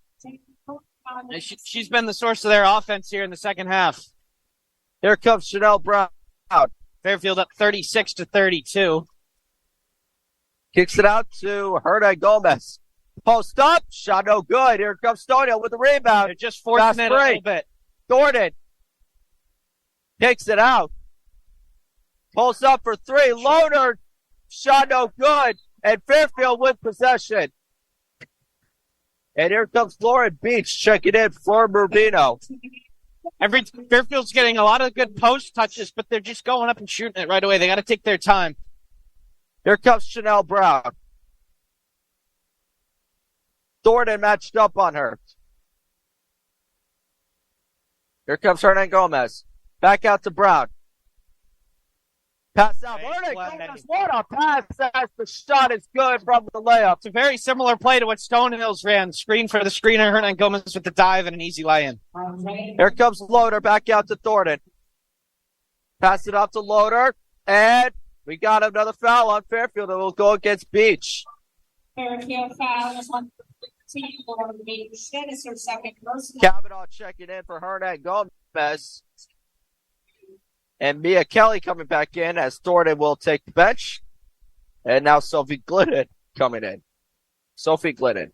She's been the source of their offense here in the second half. Here comes Chanel Brown. Fairfield up 36-32. Kicks it out to Herda Gomez. Post up, shot no good. Here comes Stonehill with the rebound. They're just forcing it a little bit. Thornton kicks it out. Pulls up for three. Loader, shot no good. And Fairfield with possession. And here comes Lauren Beach checking in for Rubino. Fairfield's getting a lot of good post touches, but they're just going up and shooting it right away. They got to take their time. Here comes Chanel Brown. Thornton matched up on her. Here comes Hernan Gomez. Back out to Brown. Pass out. Hernan Gomez, what a pass as the shot is good from the layup. It's a very similar play to what Stonehill's ran. Screen for the screener, Hernan Gomez with the dive and an easy lay-in. Here comes Loader back out to Thornton. Pass it off to Loader. And we got another foul on Fairfield that will go against Beach. Fairfield foul is on team Lauren Beach. That is her second personal. Kavanaugh checking in for Hernan Gomez. And Mia Kelly coming back in as Thornton will take the bench. And now Sophie Glidden coming in. Sophie Glidden.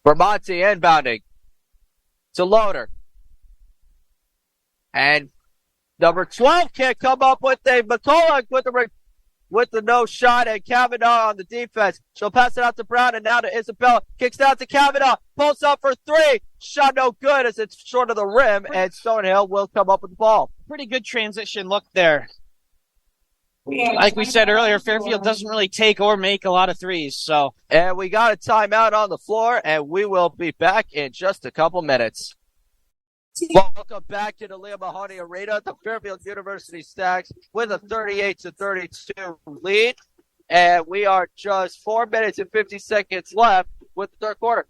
Bramante inbounding to Loader. And number 12 can't come up with a McCulloch with the no shot, and Kavanaugh on the defense. She'll pass it out to Brown and now to Isabella. Kicks out to Kavanaugh. Pulls up for three. Shot no good as it's short of the rim, and Stonehill will come up with the ball. Pretty good transition look there. Like we said earlier, Fairfield doesn't really take or make a lot of threes. So, and we got a timeout on the floor, and we will be back in just a couple minutes. Welcome back to the Leo Mahoney Arena. The Fairfield University Stags with a 38-32 lead. And we are just 4 minutes and 50 seconds left with the third quarter.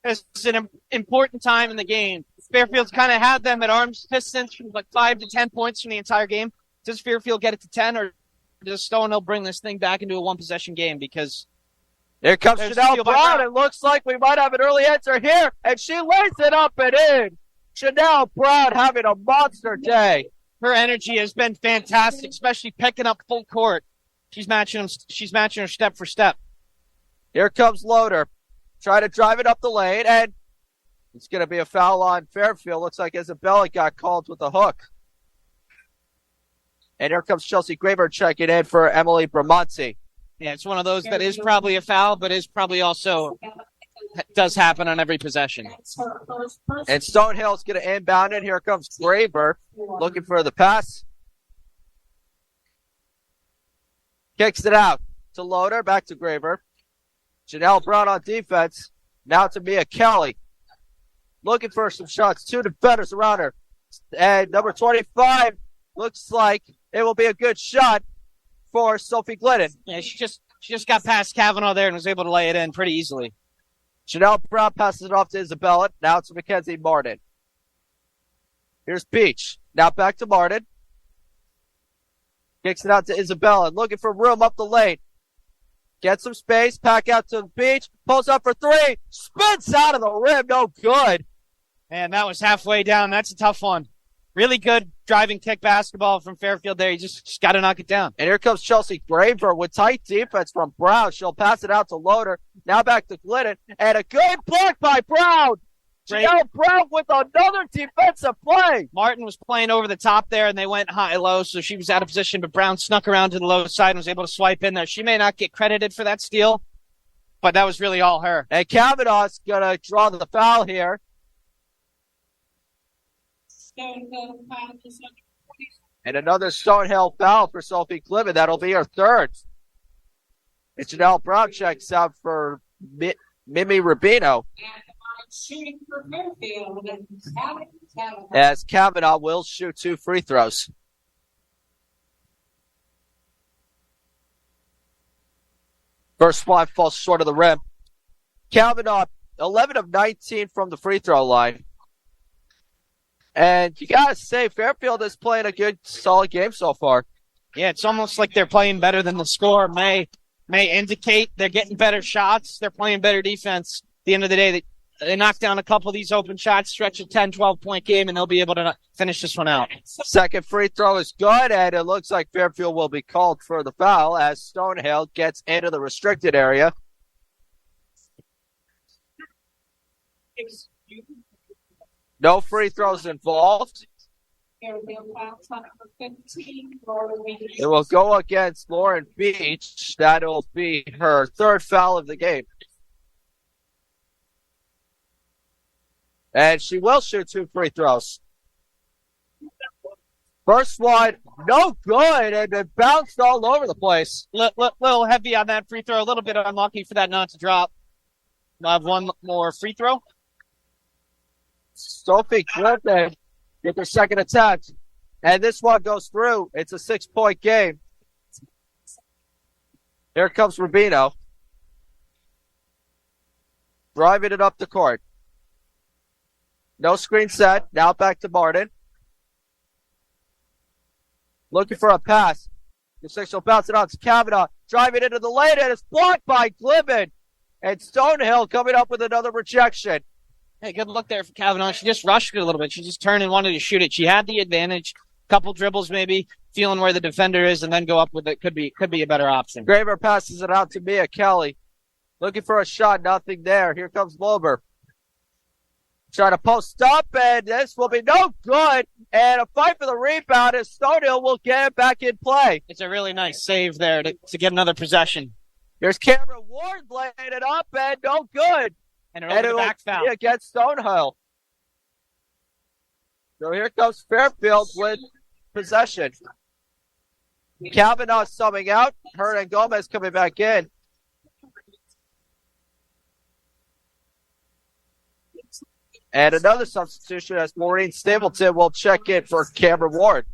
This is an important time in the game. Fairfield's kind of had them at arm's distance from like 5 to 10 points from the entire game. Does Fairfield get it to 10, or does Stonehill bring this thing back into a one-possession game? Because here comes Chanel Brown. It looks like we might have an early answer here, and she lays it up and in. Chanel Brown having a monster day. Her energy has been fantastic, especially picking up full court. She's matching her step for step. Here comes Loader. Try to drive it up the lane, and it's going to be a foul on Fairfield. Looks like Isabella got called with a hook. And here comes Chelsea Graver checking in for Emily Bramante. Yeah, it's one of those that is probably a foul, but is probably also does happen on every possession. And Stonehill's going to inbound it. Here comes Graver looking for the pass. Kicks it out to Loader. Back to Graver. Janelle Brown on defense. Now to Mia Kelly. Looking for some shots. Two defenders around her. And number 25 looks like it will be a good shot for Sophie Glidden. Yeah, she just got past Kavanaugh there and was able to lay it in pretty easily. Janelle Brown passes it off to Isabella. Now to Mackenzie Martin. Here's Beach. Now back to Martin. Kicks it out to Isabella. Looking for room up the lane. Gets some space. Pack out to the Beach. Pulls up for three. Spins out of the rim. No good. Man, that was halfway down. That's a tough one. Really good driving kick basketball from Fairfield there. You just got to knock it down. And here comes Chelsea Graver with tight defense from Brown. She'll pass it out to Loader. Now back to Glidden. And a good block by Brown. Janelle Brown with another defensive play. Martin was playing over the top there, and they went high-low, so she was out of position, but Brown snuck around to the low side and was able to swipe in there. She may not get credited for that steal, but that was really all her. And Kavanaugh's going to draw the foul here. Stonehill foul is number 40. And another Stonehill foul for Sophie Clement. That'll be her third. And Janelle Brown checks out for Mimi Rubino. And shooting for Fairfield and Kavanaugh. As Kavanaugh will shoot 2 free throws. First one falls short of the rim. Kavanaugh, 11 of 19 from the free throw line. And you got to say, Fairfield is playing a good, solid game so far. Yeah, it's almost like they're playing better than the score may indicate. They're getting better shots. They're playing better defense. At the end of the day, they knock down a couple of these open shots, stretch a 10, 12-point game, and they'll be able to finish this one out. Second free throw is good, and it looks like Fairfield will be called for the foul as Stonehill gets into the restricted area. No free throws involved. Fairfield foul number 15. It will go against Lauren Beach. That'll be her third foul of the game. And she will shoot 2 free throws. First one, no good, and it bounced all over the place. Little heavy on that free throw, a little bit unlucky for that not to drop. We'll have one more free throw. Sophie Clement with her second attempt. And this one goes through. It's a 6-point game. Here comes Rubino. Driving it up the court. No screen set. Now back to Martin. Looking for a pass. The six will bounce it out to Kavanaugh. Driving into the lane, and it's blocked by Glibben. And Stonehill coming up with another rejection. Hey, good look there for Kavanaugh. She just rushed it a little bit. She just turned and wanted to shoot it. She had the advantage. Couple dribbles maybe, feeling where the defender is, and then go up with it. Could be a better option. Graver passes it out to Mia Kelly. Looking for a shot. Nothing there. Here comes Lober. Trying to post up, and this will be no good. And a fight for the rebound as Stonehill will get it back in play. It's a really nice save there to get another possession. Here's Cameron Ward laying it up, and no good. And it back foul against Stonehill. So here comes Fairfield with possession. Kavanaugh subbing out. Hernan Gomez coming back in. And another substitution as Maureen Stapleton will check in for Cameron Ward.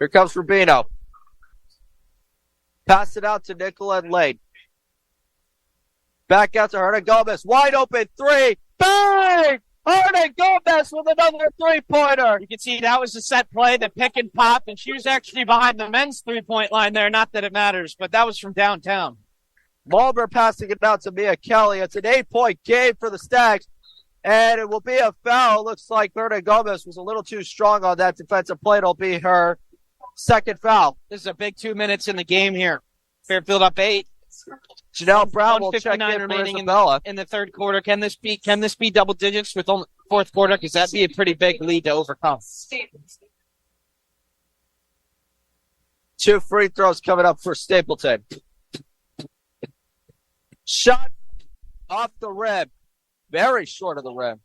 Here comes Rubino. Pass it out to Nicola and Lane. Back out to Hernan Gomez. Wide open three. Bang! Hernan Gomez with another three-pointer. You can see that was a set play, the pick and pop, and she was actually behind the men's three-point line there. Not that it matters, but that was from downtown. Mulber passing it out to Mia Kelly. It's an 8-point game for the Stags, and it will be a foul. Looks like Hernan Gomez was a little too strong on that defensive play. It'll be her second foul. This is a big 2 minutes in the game here. Fairfield up 8. Janelle Brown will check in remaining Isabella. in the third quarter. Can this be double digits with only fourth quarter? Because that'd be a pretty big lead to overcome. 2 free throws coming up for Stapleton. Shot off the rim. Very short of the rim.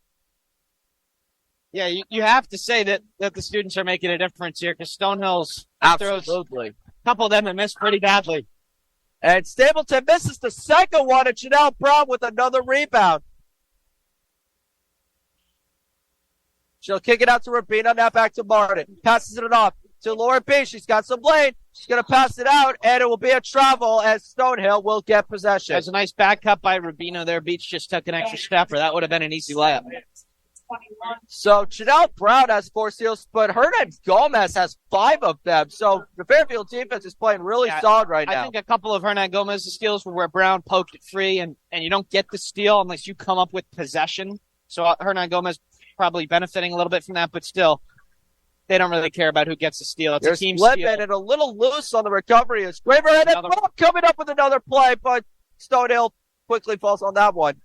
Yeah, you have to say that the students are making a difference here because Stonehill's Absolutely. A couple of them have missed pretty badly. And Stapleton misses the second one, and Janelle Brown with another rebound. She'll kick it out to Rubino, now back to Martin. Passes it off to Laura B. She's got some lane. She's going to pass it out, and it will be a travel as Stonehill will get possession. There's a nice back cut by Rubino there. Beach just took an extra step, or that would have been an easy layup. So Janelle Brown has 4 steals, but Hernan Gomez has 5 of them. So the Fairfield defense is playing really solid right now. I think a couple of Hernan Gomez's steals were where Brown poked it free, and you don't get the steal unless you come up with possession. So Hernan Gomez probably benefiting a little bit from that, but still, They don't really care about who gets the steal. It's There's a team Lippin steal. and a little loose on the recovery. It's Graver and then coming up with another play, but Stonehill quickly falls on that one.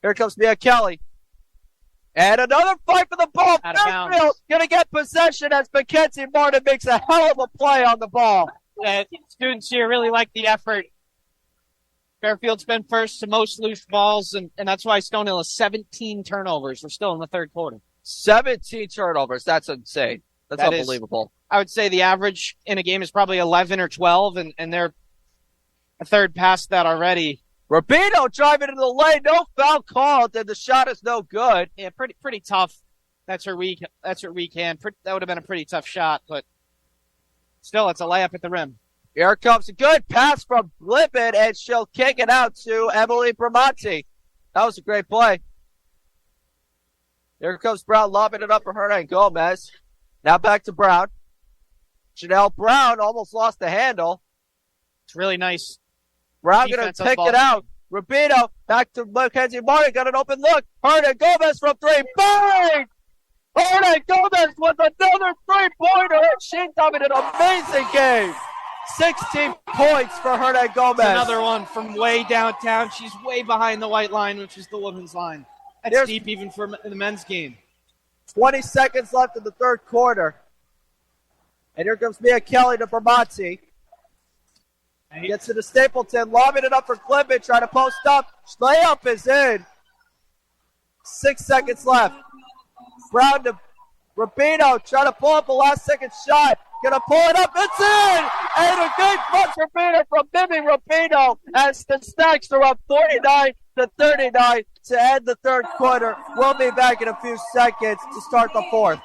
Here comes Mia Kelly. And another fight for the ball. Out of bounds. Fairfield going to get possession as Mackenzie Martin makes a hell of a play on the ball. Students here really like the effort. Fairfield's been first to most loose balls, and that's why Stonehill has 17 turnovers. We're still in the third quarter. 17 turnovers. That's insane. That's unbelievable. I would say the average in a game is probably 11 or 12, and they're a third past that already. Rubino driving into the lane. No foul called, and the shot is no good. Yeah, pretty tough. That's her weak hand. That would have been a pretty tough shot, but still, it's a layup at the rim. Here comes a good pass from Lippin, and she'll kick it out to Emily Bramante. That was a great play. Here comes Brown, lobbing it up for Hernan Gomez. Now back to Brown. Janelle Brown almost lost the handle. It's really nice. Brown going to pick it out. Rubino back to Mackenzie Martin. Got an open look. Hernan Gomez from three. Bang! Hernan Gomez with another three-pointer. She's having an amazing game. 16 points for Hernan Gomez. Another one from way downtown. She's way behind the white line, which is the women's line. That's deep even for the men's game. 20 seconds left in the third quarter. And here comes Mia Kelly to Bramante. Gets to the Stapleton, lobbing it up for Clement, trying to post up. Layup is in. 6 seconds left. Brown to Rubino, trying to pull up a last-second shot. Gonna pull it up, it's in! And a good buzzer beater from Mimi Rubino as the Stacks are up 49-39 to end the third quarter. We'll be back in a few seconds to start the fourth.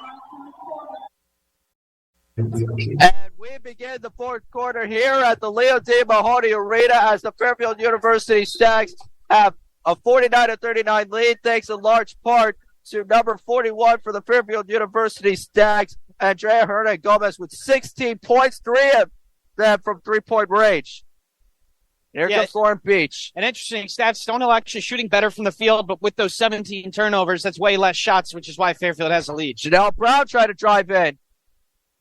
And we begin the fourth quarter here at the Leo D. Mahoney Arena as the Fairfield University Stacks have a 49-39 lead, thanks in large part to number 41 for the Fairfield University Stacks, Andrea Hernan Gomez with 16 points, 3 of them from three-point range. Here comes Lauren Beach. An interesting stat, Stonehill actually shooting better from the field, but with those 17 turnovers, that's way less shots, which is why Fairfield has a lead. Janelle Brown trying to drive in.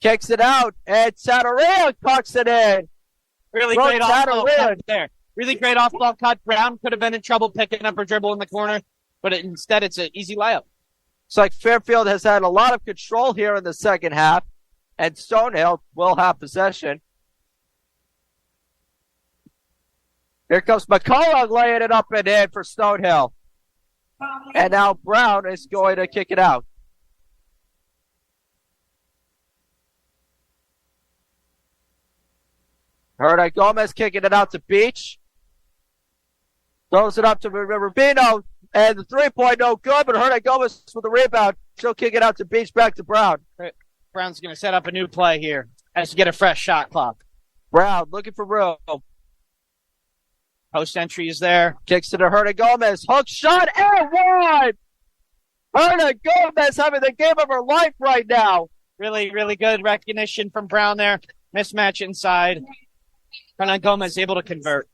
Kicks it out, and Tataria cocks it in. Really great off-ball cut there. Really great off-ball cut. Brown could have been in trouble picking up her dribble in the corner, but instead it's an easy layup. It's like Fairfield has had a lot of control here in the second half, and Stonehill will have possession. Here comes McCullough laying it up and in for Stonehill. And now Brown is going to kick it out. Hernan Gomez kicking it out to Beach. Throws it up to Rubino. And the three-point no good, but Hernan Gomez with the rebound. She'll kick it out to Beach, back to Brown. Brown's going to set up a new play here. Has to get a fresh shot clock. Brown looking for room. Post entry is there. Kicks it to Hernan Gomez. Hook shot and one! Hernan Gomez having the game of her life right now. Really, really good recognition from Brown there. Mismatch inside. Hernan Gomez able to convert.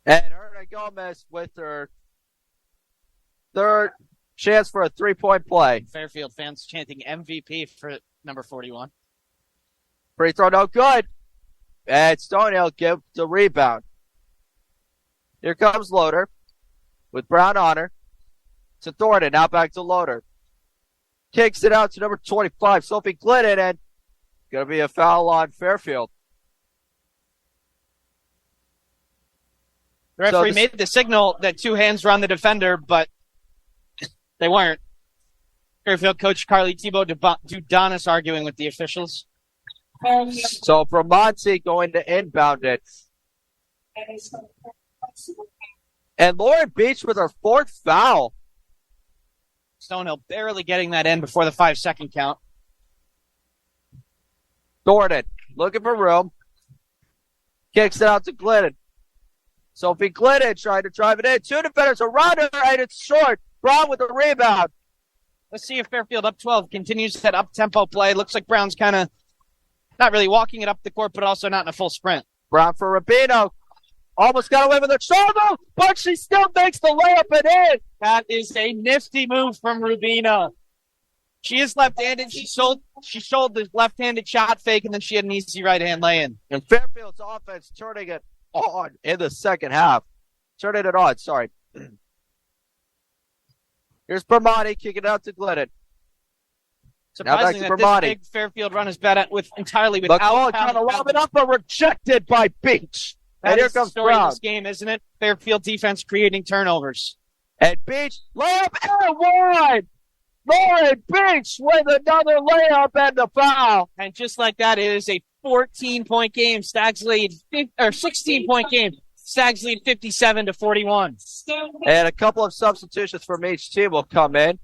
And Hernan Gomez with her third chance for a three-point play. Fairfield fans chanting MVP for number 41. Free throw no good. And Stonehill gives the rebound. Here comes Loader with Brown on her. To Thornton, now back to Loader. Kicks it out to number 25, Sophie Glidden, and going to be a foul on Fairfield. The referee made the signal that two hands were on the defender, but they weren't. Fairfield coach Carly Thibault-Dudonis arguing with the officials. So Bramante going to inbound it. And Lauren Beach with her fourth foul. Stonehill barely getting that in before the 5-second count. Thornton looking for room. Kicks it out to Glidden. Sophie Glidden trying to drive it in. Two defenders around her, and it's short. Brown with the rebound. Let's see if Fairfield up 12 continues that up-tempo play. Looks like Brown's kind of not really walking it up the court, but also not in a full sprint. Brown for Rubino. Almost got away with a shoulder, but she still makes the layup and in. That is a nifty move from Rubino. She is left-handed. She sold the left-handed shot fake, and then she had an easy right-hand lay-in. And Fairfield's offense turning it on in the second half. Turning it on, sorry. Here's Bermani kicking out to Glennon. Surprising that this big Fairfield run is entirely without. McCall trying to lob it up, but rejected by Beach. And here comes Brown. Brown. This game, isn't it? Fairfield defense creating turnovers. And Beach, layup and one! Lauren Beach with another layup and the foul. And just like that, it is a 14-point game. Stags lead, or 16-point game. Stags lead 57-41. And a couple of substitutions from each team will come in.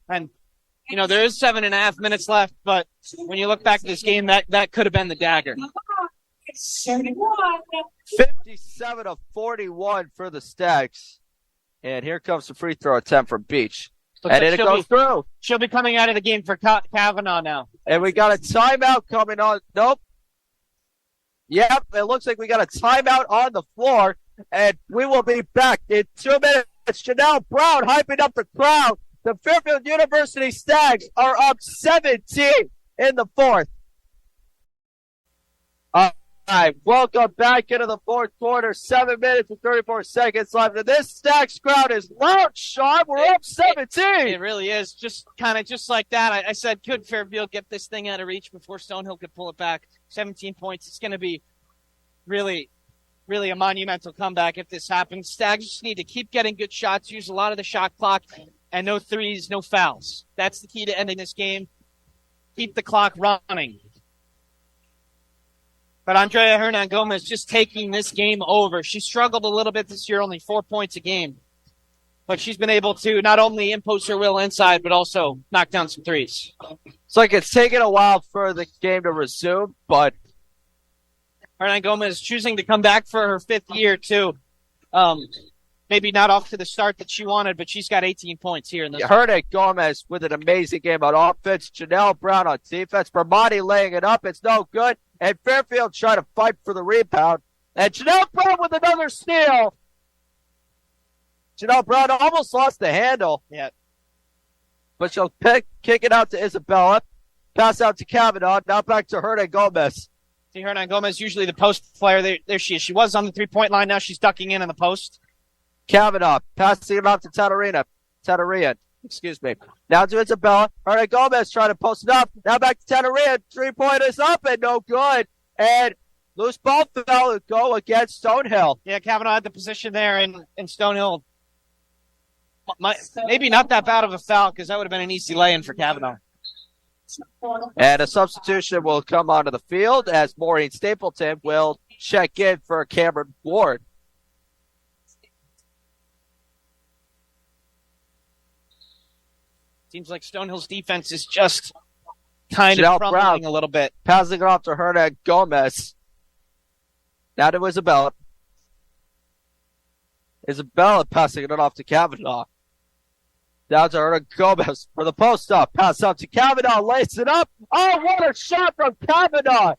And, you know, there is 7.5 minutes left, but when you look back at this game, that could have been the dagger. 57-41 for the Stags. And here comes the free throw attempt from Beach. Looks and like it goes through. She'll be coming out of the game for Kavanaugh now. And we got a timeout coming on. Nope. Yep, it looks like we got a timeout on the floor. And we will be back in 2 minutes. Janelle Brown hyping up the crowd. The Fairfield University Stags are up 17 in the fourth. All right, welcome back into the fourth quarter. 7 minutes and 34 seconds left. And this Stags crowd is loud, Sean. We're up 17. It really is. Just like that. I said, could Fairfield get this thing out of reach before Stonehill could pull it back? 17 points. It's going to be really a monumental comeback if this happens. Stags just need to keep getting good shots, use a lot of the shot clock, and no threes, no fouls. That's the key to ending this game. Keep the clock running. But Andrea Hernan-Gomez just taking this game over. She struggled a little bit this year, only 4 points a game. But she's been able to not only impose her will inside, but also knock down some threes. It's like it's taken a while for the game to resume, but Hernan-Gomez choosing to come back for her fifth year, too. Maybe not off to the start that she wanted, but she's got 18 points here in this. Hernan-Gomez with an amazing game on offense. Janelle Brown on defense. Bermani laying it up. It's no good. And Fairfield trying to fight for the rebound. And Janelle Brown with another steal. Janelle Brown almost lost the handle. Yeah. But she'll kick it out to Isabella. Pass out to Kavanaugh. Now back to Hernan-Gomez. See, Hernan-Gomez, usually the post player. There she is. She was on the three-point line. Now she's ducking in on the post. Kavanaugh passing it off to Tatarina. Excuse me. Now to Isabella. Hernan-Gomez trying to post it up. Now back to Tatarina. 3-point is up and no good. And loose ball foul go against Stonehill. Yeah, Kavanaugh had the position there in Stonehill. Maybe not that bad of a foul because that would have been an easy lay-in for Kavanaugh. And a substitution will come onto the field as Maureen Stapleton will check in for Cameron Ward. Seems like Stonehill's defense is just kind of crumbling a little bit. Passing it off to Hernan-Gomez. Now to Isabella. Isabella passing it off to Kavanaugh. Down to Hernan-Gomez for the post-up. Pass up to Kavanaugh. Lace it up. Oh, what a shot from Kavanaugh.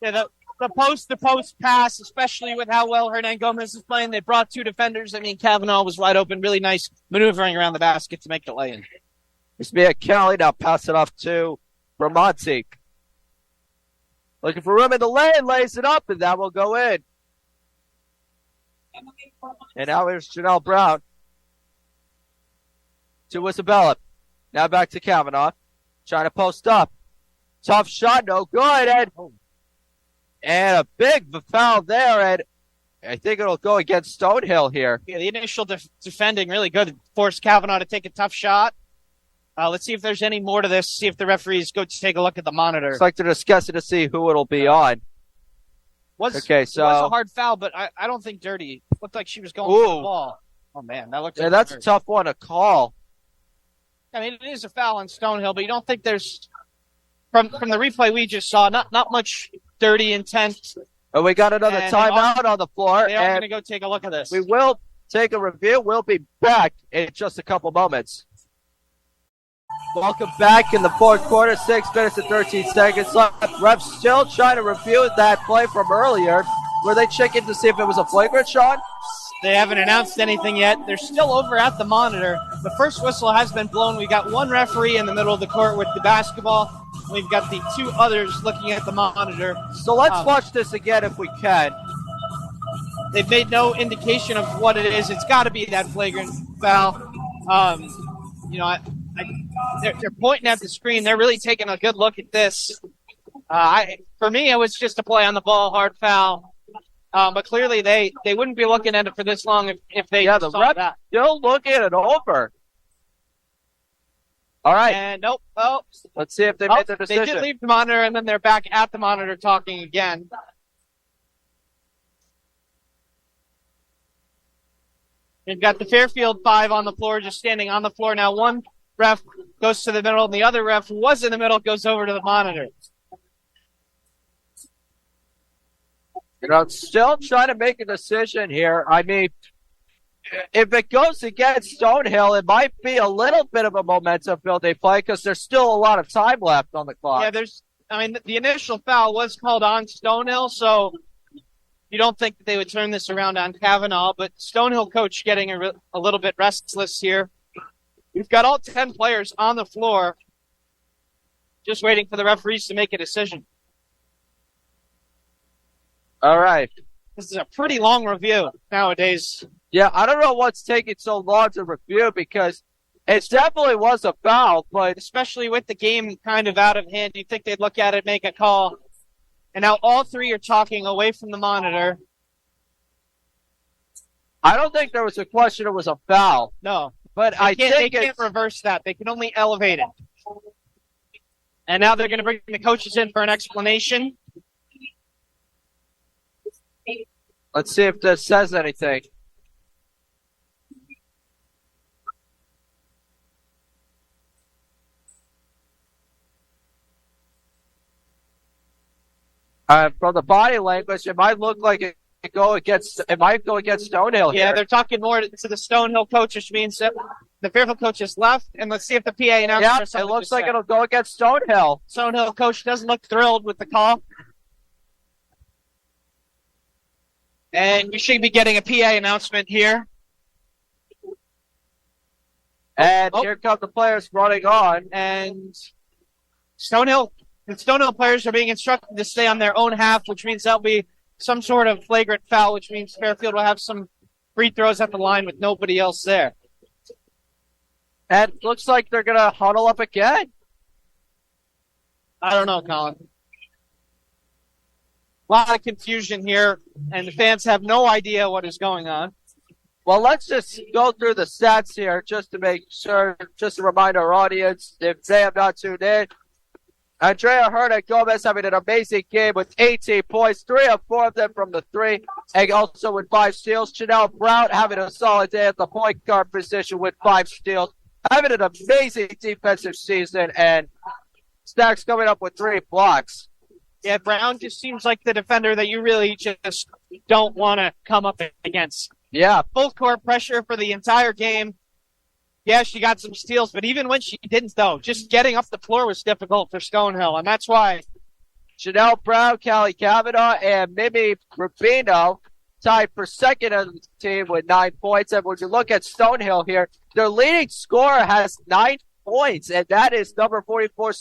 Yeah, the post-to-post pass, especially with how well Hernan-Gomez is playing. They brought two defenders. I mean, Kavanaugh was wide open. Really nice maneuvering around the basket to make the lay-in. It's Mia Kelly. Now pass it off to Bramante. Looking for room in the lane. Lays it up, and that will go in. And now here's Janelle Brown. To Isabella. Now back to Kavanaugh. Trying to post up. Tough shot, no good. And a big foul there. And I think it'll go against Stonehill here. Yeah, the initial defending really good. Forced Kavanaugh to take a tough shot. Let's see if there's any more to this. See if the referees go to take a look at the monitor. It's like they're discussing to see who it'll be on. It was a hard foul, but I don't think dirty. It looked like she was going for the ball. Oh, man. That looked that's a tough one to call. I mean, it is a foul on Stonehill, but you don't think there's, from the replay we just saw, not much dirty intent. And we got another timeout on the floor. They are going to go take a look at this. We will take a review. We'll be back in just a couple moments. Welcome back in the fourth quarter. 6 minutes and 13 seconds left. Refs still trying to review that play from earlier. Were they checking to see if it was a flagrant, Sean? They haven't announced anything yet. They're still over at the monitor. The first whistle has been blown. We've got one referee in the middle of the court with the basketball. We've got the two others looking at the monitor. So let's watch this again if we can. They've made no indication of what it is. It's got to be that flagrant foul. They're pointing at the screen. They're really taking a good look at this. For me, it was just a play on the ball, hard foul. But clearly they wouldn't be looking at it for this long if they the saw ref that. Still looking it over. All right. And nope. Oh, let's see if they made the decision. They did leave the monitor, and then they're back at the monitor talking again. They've got the Fairfield 5 on the floor, just standing on the floor. Now one ref goes to the middle, and the other ref who was in the middle goes over to the monitor. Still trying to make a decision here. I mean, if it goes against Stonehill, it might be a little bit of a momentum building play because there's still a lot of time left on the clock. Yeah, the initial foul was called on Stonehill, so you don't think that they would turn this around on Kavanaugh, but Stonehill coach getting a little bit restless here. We've got all 10 players on the floor just waiting for the referees to make a decision. All right. This is a pretty long review nowadays. Yeah, I don't know what's taking so long to review because it definitely was a foul, but especially with the game kind of out of hand, you'd think they'd look at it, make a call. And now all three are talking away from the monitor. I don't think there was a question it was a foul. No. But they can't reverse that. They can only elevate it. And now they're going to bring the coaches in for an explanation. Let's see if this says anything. From the body language, it might look like it might go against Stonehill. Yeah, here. they're talking more to the Stonehill coach, which means that the Fairfield coach is left. And let's see if the PA announces. Yeah, it looks like it'll go against Stonehill. Stonehill coach doesn't look thrilled with the call. And we should be getting a PA announcement here. And here come the players running on. And the Stonehill players are being instructed to stay on their own half, which means there'll be some sort of flagrant foul, which means Fairfield will have some free throws at the line with nobody else there. And it looks like they're going to huddle up again. I don't know, Colin. A lot of confusion here, and the fans have no idea what is going on. Well, let's just go through the stats here just to make sure, just to remind our audience, if they have not tuned in. Andrea Hernan-Gomez having an amazing game with 18 points, 3 of 4 of them from the three, and also with 5 steals. Janelle Brown having a solid day at the point guard position with 5 steals, having an amazing defensive season, and Stacks coming up with 3 blocks. Yeah, Brown just seems like the defender that you really just don't want to come up against. Yeah. Full court pressure for the entire game. Yeah, she got some steals, but even when she didn't, though, just getting up the floor was difficult for Stonehill, and that's why Janelle Brown, Callie Kavanaugh, and Mimi Rubino tied for second on the team with 9 points. And when you look at Stonehill here, their leading scorer has 9 points, and that is number 44,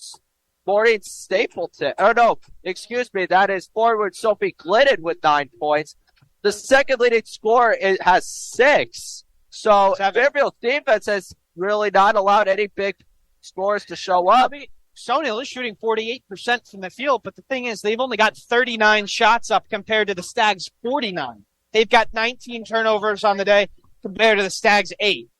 Maureen Stapleton. That is forward Sophie Glidden with 9 points. The second leading scorer has 6. So Fairfield's defense has really not allowed any big scores to show up. I mean, Stonehill is shooting 48% from the field, but the thing is they've only got 39 shots up compared to the Stags' 49. They've got 19 turnovers on the day compared to the Stags' 8.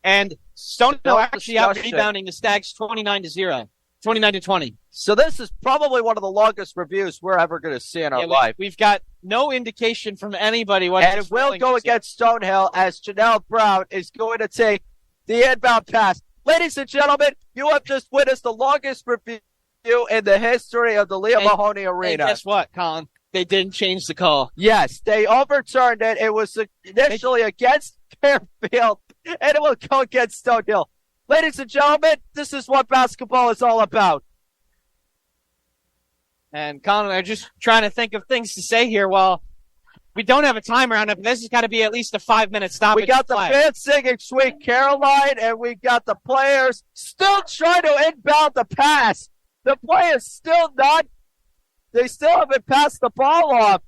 And Stonehill actually out-rebounding the Stags 29-0. 29-20. So this is probably one of the longest reviews we're ever going to see in our life. We've got no indication from anybody what. And it will go against Stonehill as Janelle Brown is going to take the inbound pass. Ladies and gentlemen, you have just witnessed the longest review in the history of the Leah Mahoney Arena. And guess what, Colin? They didn't change the call. Yes, they overturned it. It was initially against Fairfield, and it will go against Stonehill. Ladies and gentlemen, this is what basketball is all about. And Colin, I'm just trying to think of things to say here. Well, we don't have a timer on it, but this has got to be at least a 5-minute stop. We got the fans singing Sweet Caroline, and we got the players still trying to inbound the pass. The players still haven't passed the ball off.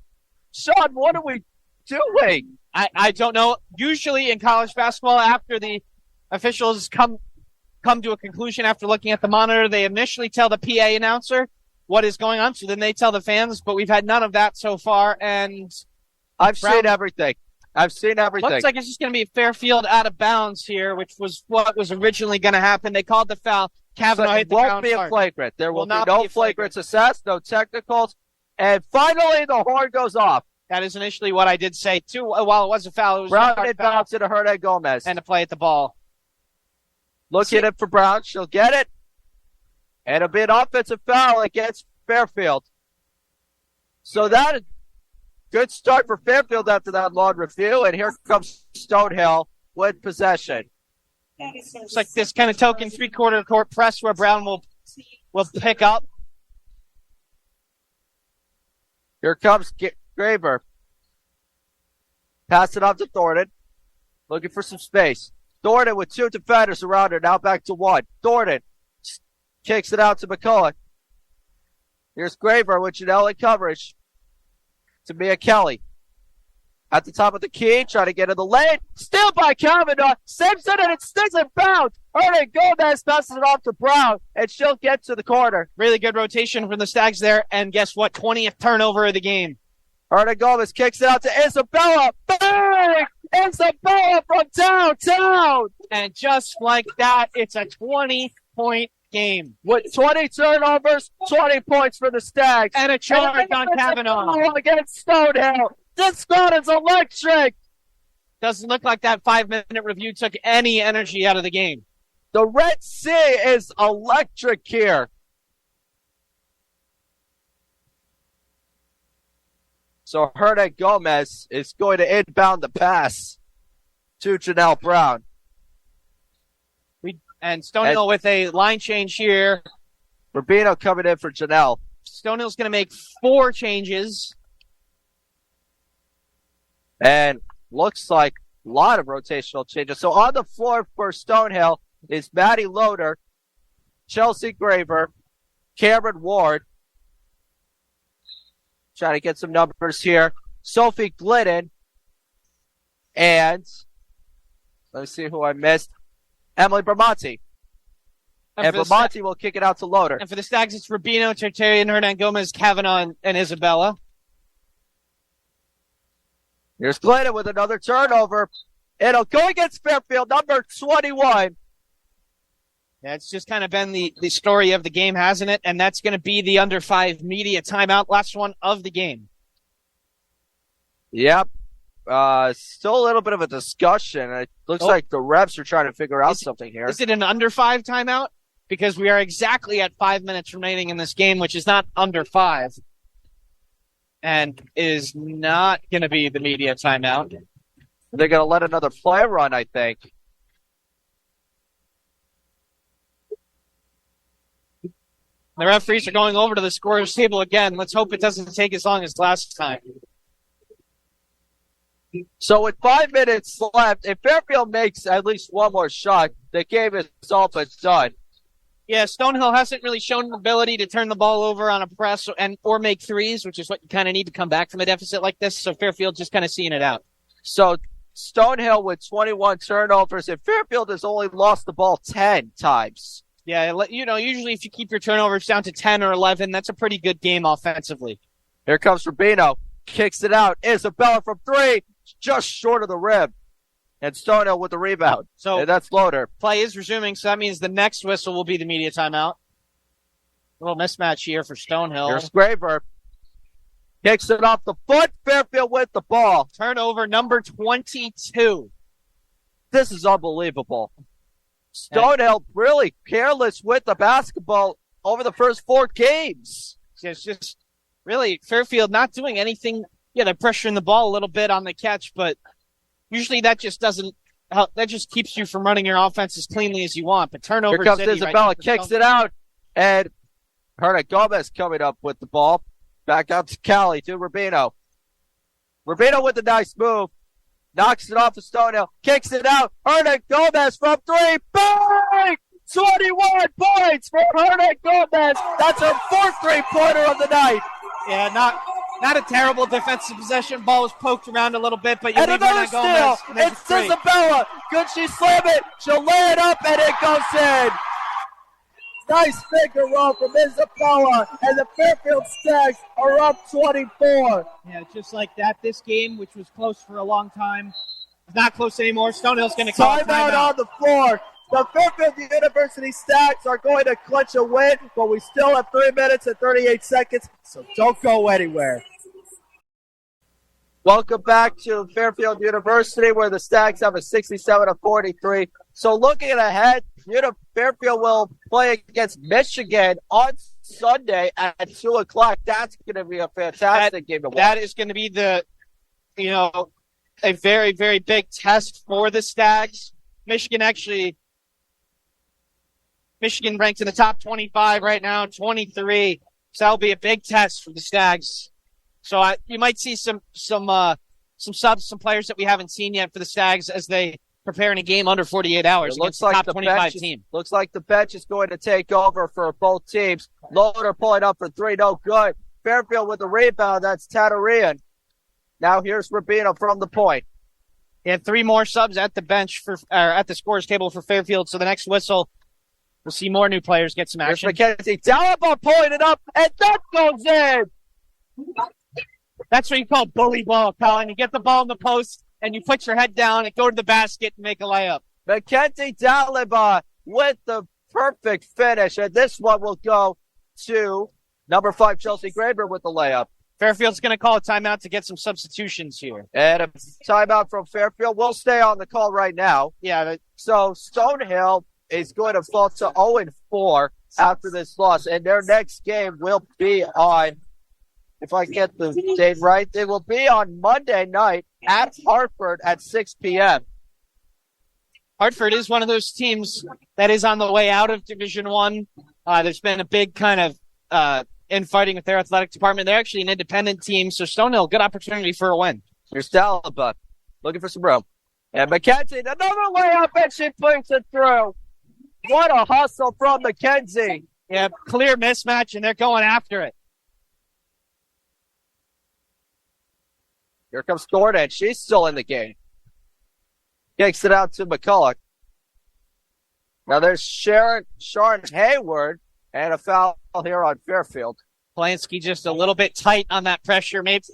Sean, what are we doing? I don't know. Usually in college basketball, after the officials come to a conclusion after looking at the monitor, they initially tell the PA announcer what is going on, so then they tell the fans, but we've had none of that so far, and I've seen everything. Looks like it's just going to be Fairfield out of bounds here, which was what was originally going to happen. They called the foul. Kavanaugh hit the ground hard. Won't be a flagrant. There will be no flagrants assessed, no technicals, and finally the horn goes off. That is initially what I did say, too. While it was a foul, it was Brown inbounds to Hernan Gomez. And to play at the ball. Look at it for Brown. She'll get it. And it'll be an offensive foul against Fairfield. So that is a good start for Fairfield after that long review. And here comes Stonehill with possession. It's like this kind of token three-quarter court press where Brown will pick up. Here comes Graver. Pass it off to Thornton. Looking for some space. Thornton with two defenders around her. Now back to one. Thornton kicks it out to McCullough. Here's Graver with Janelle in coverage. To Mia Kelly. At the top of the key, trying to get in the lane. Still by Kavanaugh. Simpson, and it sticks and bounds. Hernan Gomez passes it off to Brown, and she'll get to the corner. Really good rotation from the Stags there, and guess what? 20th turnover of the game. Hernan Gomez kicks it out to Isabella. Bang! Isabella from downtown! And just like that, it's a 20-point game. With 20 turnovers, 20 points for the Stags. And a charge on Kavanaugh. Against Stonehill. This squad is electric. Doesn't look like that 5-minute review took any energy out of the game. The Red Sea is electric here. So Hernan Gomez is going to inbound the pass to Janelle Brown. And Stonehill with a line change here. Rubino coming in for Janelle. Stonehill's going to make 4 changes. And looks like a lot of rotational changes. So on the floor for Stonehill is Maddie Loader, Chelsea Graver, Cameron Ward. Trying to get some numbers here. Sophie Glidden. And let me see who I missed. Emily Bramante. And Bramante will kick it out to Loader. And for the Stags, it's Rubino, Tertarian, Hernan Gomez, Kavanaugh, and Isabella. Here's Glidden with another turnover. It'll go against Fairfield, number 21. Yeah, it's just kind of been the story of the game, hasn't it? And that's going to be the under 5 media timeout, last one of the game. Yep. Still a little bit of a discussion. It looks like the refs are trying to figure out something here. Is it an under 5 timeout? Because we are exactly at 5 minutes remaining in this game, which is not under 5. And is not going to be the media timeout. They're going to let another play run, I think. The referees are going over to the scorer's table again. Let's hope it doesn't take as long as last time. So with 5 minutes left, if Fairfield makes at least one more shot, the game is all but done. Yeah, Stonehill hasn't really shown an ability to turn the ball over on a press or make threes, which is what you kind of need to come back from a deficit like this. So Fairfield just kind of seeing it out. So Stonehill with 21 turnovers, and Fairfield has only lost the ball 10 times. Yeah, usually if you keep your turnovers down to 10 or 11, that's a pretty good game offensively. Here comes Rubino. Kicks it out. Isabella from 3. Just short of the rim. And Stonehill with the rebound. And that's Loader. Play is resuming, so that means the next whistle will be the media timeout. A little mismatch here for Stonehill. Here's Graver. Kicks it off the foot. Fairfield with the ball. Turnover number 22. This is unbelievable. Stonehill really careless with the basketball over the first 4 games. It's just really Fairfield not doing anything. Yeah, they're pressuring the ball a little bit on the catch, but usually that just doesn't help. That just keeps you from running your offense as cleanly as you want. But turnover. Here comes Isabella, kicks it out, and Gomez coming up with the ball. Back out to Cali, to Rubino. Rubino with a nice move. Knocks it off of Stonehill. Kicks it out. Gomez from three. Bang! 21 points for Gomez. That's her fourth three-pointer of the night. Yeah, not a terrible defensive possession. Ball was poked around a little bit, but you and leave another it steal. Gomez. It's Isabella. Could she slam it? She'll lay it up, and it goes in. Nice finger roll from Isabella, and the Fairfield Stags are up 24. Yeah, just like that. This game, which was close for a long time, is not close anymore. Stonehill's going to call a Timeout timeout on the floor. The Fairfield University Stags are going to clinch a win, but we still have 3 minutes and 38 seconds, so don't go anywhere. Welcome back to Fairfield University, where the Stags have a 67-43. So looking ahead, Fairfield will play against Michigan on Sunday at 2 o'clock. That's going to be a fantastic game to watch. That is going to be a very, very big test for the Stags. Michigan ranks in the top 25 right now, 23. So that'll be a big test for the Stags. So you might see some subs, some players that we haven't seen yet for the Stags as they prepare in a game under 48 hours against the top 25 team. Looks like the bench is going to take over for both teams. Loader pulling up for three, no good. Fairfield with the rebound, that's Tatarian. Now here's Rubino from the point. He had 3 more subs at the bench at the scores table for Fairfield. So the next whistle, we'll see more new players get some action. Here's McKenzie. Dalibor pulling it up, and that goes in. That's what you call bully ball, Colin. You get the ball in the post, and you put your head down and go to the basket and make a layup. Mackenzie Dalibor with the perfect finish, and this one will go to number 5, Chelsea Graber with the layup. Fairfield's going to call a timeout to get some substitutions here. And a timeout from Fairfield. We'll stay on the call right now. Yeah. So Stonehill is going to fall to 0-4 after this loss, and their next game will be on, if I get the date right, it will be on Monday night at Hartford at 6 p.m. Hartford is one of those teams that is on the way out of Division I. There's been a big kind of infighting with their athletic department. They're actually an independent team, so Stonehill, good opportunity for a win. Here's Dalibor looking for some room. And McKenzie, another layup, and she puts it through. What a hustle from McKenzie. Yeah, clear mismatch, and they're going after it. Here comes Gordon. She's still in the game. Kicks it out to McCulloch. Now there's Sharon Hayward, and a foul here on Fairfield. Polanski just a little bit tight on that pressure. Maybe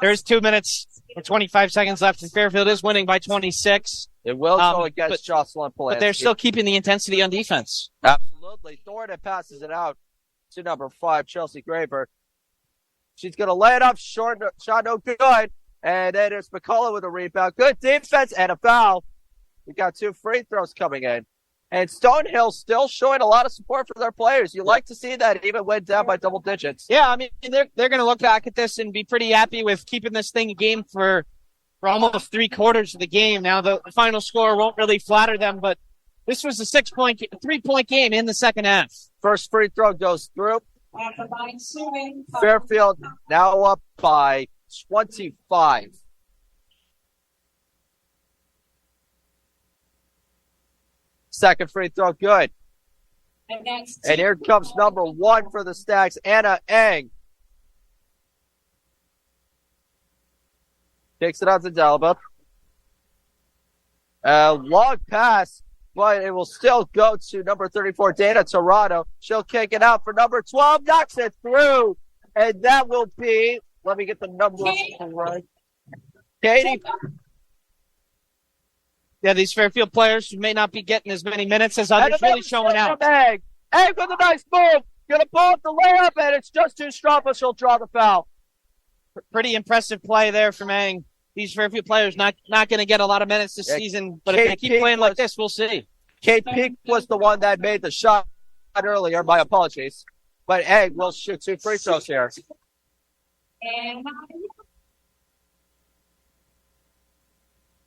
there's 2 minutes and 25 seconds left, and Fairfield is winning by 26. It will go against Jocelyn Polanski. But they're still keeping the intensity on defense. Absolutely. Thornton passes it out to number 5, Chelsea Graber. She's going to lay it up short. Shot no good. And then there's McCullough with a rebound. Good defense and a foul. We got 2 free throws coming in. And Stonehill still showing a lot of support for their players. You like to see that even went down by double digits. Yeah, I mean, they're going to look back at this and be pretty happy with keeping this thing a game for almost 3/4 of the game. Now, the final score won't really flatter them, but this was a 3-point game in the second half. First free throw goes through. Fairfield now up by 25. Second free throw, good. And here comes number 1 for the Stags, Anna Eng. Kicks it out to Dalibor. Long pass, but it will still go to number 34, Dana Torado. She'll kick it out for number 12, knocks it through. And that will be, let me get the number right. Katie. Yeah, these Fairfield players who may not be getting as many minutes as others really showing out. Egg with a nice move. Gonna pull up the layup, and it's just too strong, but she'll draw the foul. Pretty impressive play there from Eng. These Fairfield players not going to get a lot of minutes this season, but if they keep playing like this, we'll see. Kate Peak was the one that made the shot earlier. My apologies. But Egg will shoot 2 free throws here.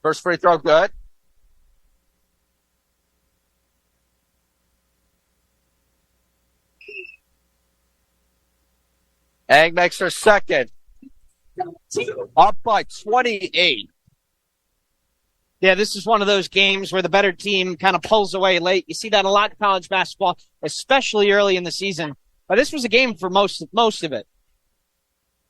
First free throw, good. Egg makes her second. Up by 28. Yeah, this is one of those games where the better team kind of pulls away late. You see that a lot in college basketball, especially early in the season. But this was a game for most of it.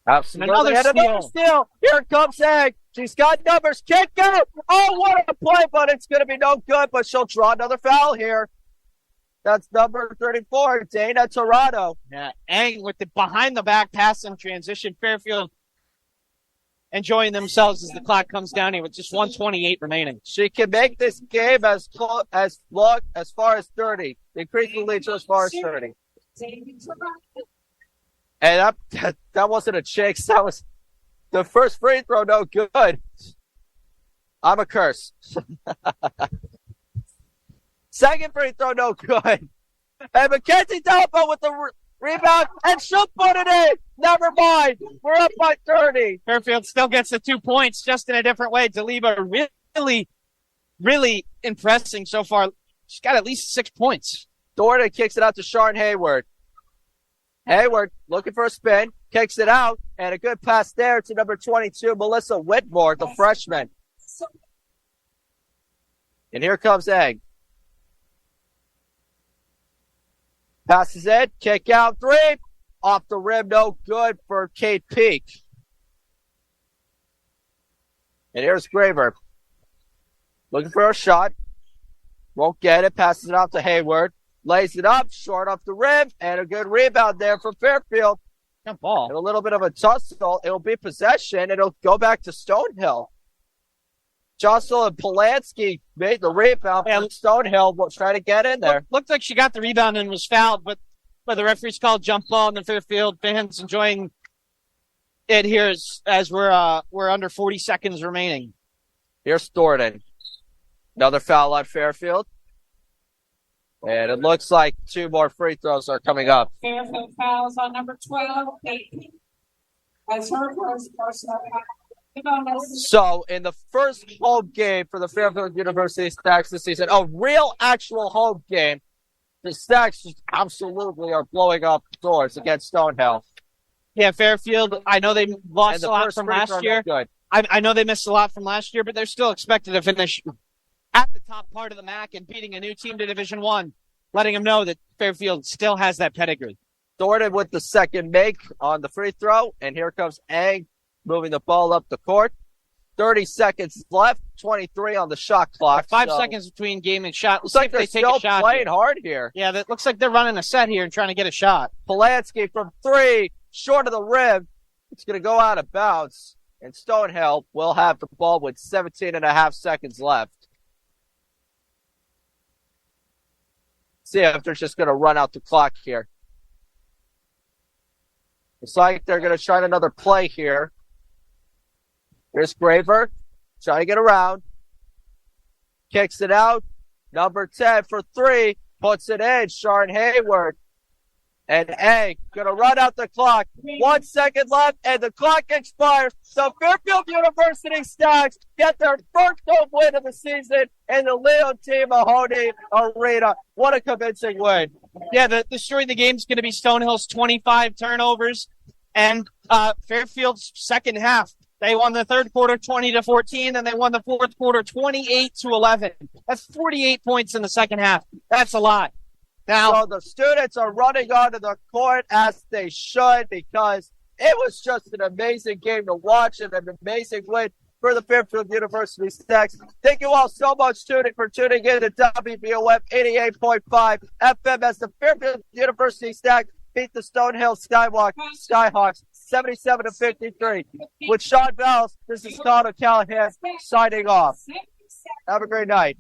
Absolutely. Another steal. Here comes Egg. She's got numbers. Kick out. Oh, what a play, but it's going to be no good, but she'll draw another foul here. That's number 34, Dana Torado. Yeah, Egg with the behind-the-back pass in transition. Fairfield enjoying themselves as the clock comes down here with just 1:28 remaining. She can make this game as far as 30. Increase the lead to as far as 30. And that wasn't a chase. That was the first free throw, no good. I'm a curse. Second free throw, no good. And Mackenzie Dalpo with the rebound, and she'll put it in. Never mind. We're up by 30. Fairfield still gets the 2 points, just in a different way. Daliba really impressing so far. She's got at least 6 points. Dornan kicks it out to Sharon Hayward. Hayward looking for a spin, kicks it out, and a good pass there to number 22, Melissa Whitmore, the freshman. And here comes Egg. Passes it, kick out, three. Off the rim, no good for Kate Peak. And here's Graver. Looking for a shot. Won't get it, passes it out to Hayward. Lays it up, short off the rim, and a good rebound there from Fairfield. Good ball. And a little bit of a tussle. It'll be possession. It'll go back to Stonehill. Jocelyn Polanski made the rebound. Yeah. Stonehill will try to get in there. Looked like she got the rebound and was fouled, but the referee's called jump ball, and the Fairfield fans enjoying it here as we're under 40 seconds remaining. Here's Thornton. Another foul on Fairfield. And it looks like 2 more free throws are coming up. Fairfield fouls on number 12, 18. As her first personal foul. So, in the first home game for the Fairfield University Stacks this season, a real actual home game, the Stacks absolutely are blowing up doors against Stonehill. Yeah, Fairfield, I know they lost a lot from last year. I know they missed a lot from last year, but they're still expected to finish at the top part of the MAC and beating a new team to Division I, letting them know that Fairfield still has that pedigree. Thornton with the second make on the free throw, and here comes Egg moving the ball up the court. 30 seconds left, 23 on the shot clock. 5 seconds between game and shot. Looks like they're still playing hard here. Yeah, that looks like they're running a set here and trying to get a shot. Polanski from 3, short of the rim. It's going to go out of bounds, and Stonehill will have the ball with 17 and a half seconds left. See if they're just going to run out the clock here. It's like they're going to try another play here. Here's Graver, trying to get around. Kicks it out. Number 10 for 3. Puts it in. Sharon Hayward. And Egg going to run out the clock. 1 second left, and the clock expires. So Fairfield University Stacks get their first home win of the season in the Leon T. Mahoney Arena. What a convincing win. Yeah, the story of the game is going to be Stonehill's 25 turnovers and Fairfield's second half. They won the third quarter 20-14, and they won the fourth quarter 28-11. That's 48 points in the second half. That's a lot. Now, so the students are running onto the court as they should, because it was just an amazing game to watch and an amazing win for the Fairfield University Stacks. Thank you all so much for tuning in to WVOF 88.5 FM as the Fairfield University Stacks beat the Stonehill Skyhawks 77-53. With Sean Bells, this is Connor Callahan signing off. Have a great night.